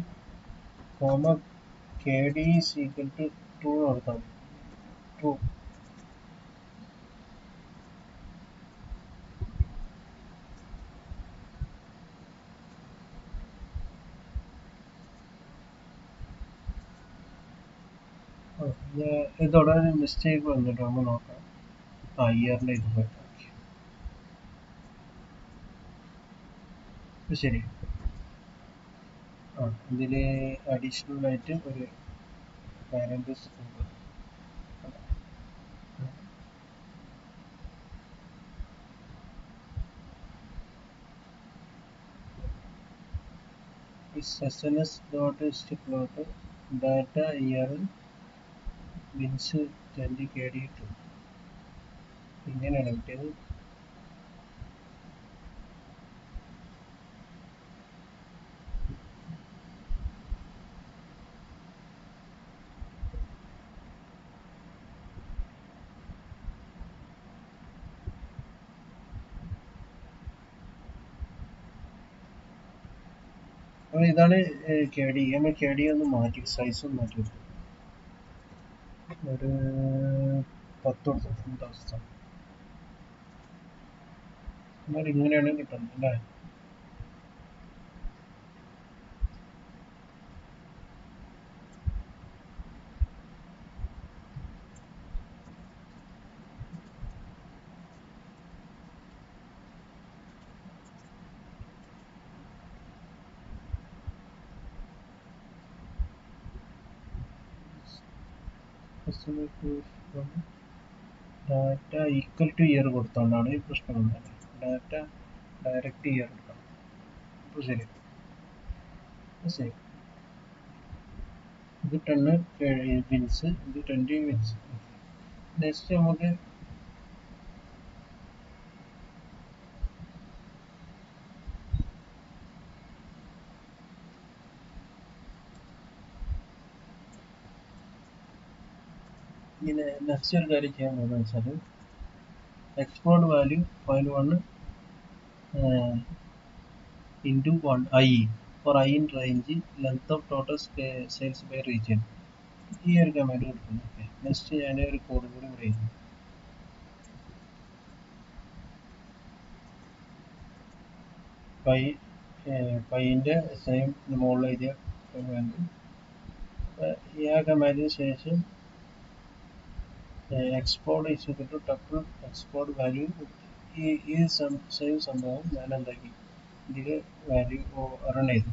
KD is equal to 2 കൊടുക്കാം. 2 ഇതോടെ ഒരു മിസ്റ്റേക്ക് വന്നിട്ട് നമ്മൾ നോക്കാം. ഇയറിൻ്റെ ഇത് പോയിട്ട് ശരി. ഇതിൽ അഡീഷണൽ ആയിട്ട് ഒരു parentheses SNS dot hist plot data year bins 20 KD ടു ഇങ്ങനെയാണ് കിട്ടിയത്. അപ്പോൾ ഇതാണ് KD. നമ്മൾ KD ഒന്ന് മാറ്റി സൈസ് ഒന്ന് മാറ്റി കൊടുക്കും. ഒരു 10 കൊടുത്തു അവസ്ഥ. എന്നാൽ ഇങ്ങനെയാണ് കിട്ടുന്നത് അല്ലേ? ഡാറ്റ ഈക്വൽ ടു ഇയർ കൊടുത്തോണ്ടാണ് ഈ പ്രശ്നം വന്നത്. ഡാറ്റ ഡയറക്റ്റ് ഇയർ കൊടുക്കണം. അപ്പോൾ ശരി. ഇത് 10 ബിൻസ്, ഇത് 20 ബിൻസ്. നെക്സ്റ്റ് നമുക്ക് ഇങ്ങനെ നെക്സ്റ്റ് ഒരു കാര്യം ചെയ്യാൻ പോകുന്നത് വെച്ചാൽ export value file 1 into 1 I for I in range length of total sales by region. ഈ ഒരു കമാൻഡ് കൊടുക്കുന്നു. നെക്സ്റ്റ് ഞാൻ ഒരു കോഡ് കൂടി പറയുന്നു. പൈൻ്റെ സെയിം മുകളിൽ എഴുതിയ കമാൻഡ്. ഈ ആ കമാൻഡിന് ശേഷം export is equal to tuple export value. ഈ സെയിം സംഭവം ഞാൻ എന്താക്കി ഇതിൽ വാല്യൂ റൺ ചെയ്തു.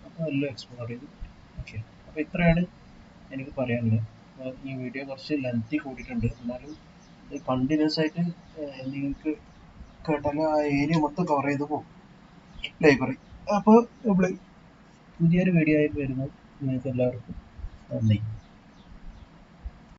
അപ്പോൾ എല്ലാം എക്സ്പോർട്ട് ചെയ്തു. ഓക്കെ, അപ്പോൾ ഇത്രയാണ് എനിക്ക് പറയാനുള്ളത്. ഈ വീഡിയോ കുറച്ച് ലെങ്തി കൂടിയിട്ടുണ്ട്, എന്നാലും കണ്ടിന്യൂസ് ആയിട്ട് നിങ്ങൾക്ക് കേട്ടാൽ ആ ഏരിയ മൊത്തം കവർ ചെയ്ത് പോകും ലൈബ്രറി. അപ്പോൾ നമ്മൾ പുതിയൊരു വീഡിയോ ആയിട്ട് വരുന്നു. നിങ്ങൾക്ക് എല്ലാവർക്കും നന്ദി.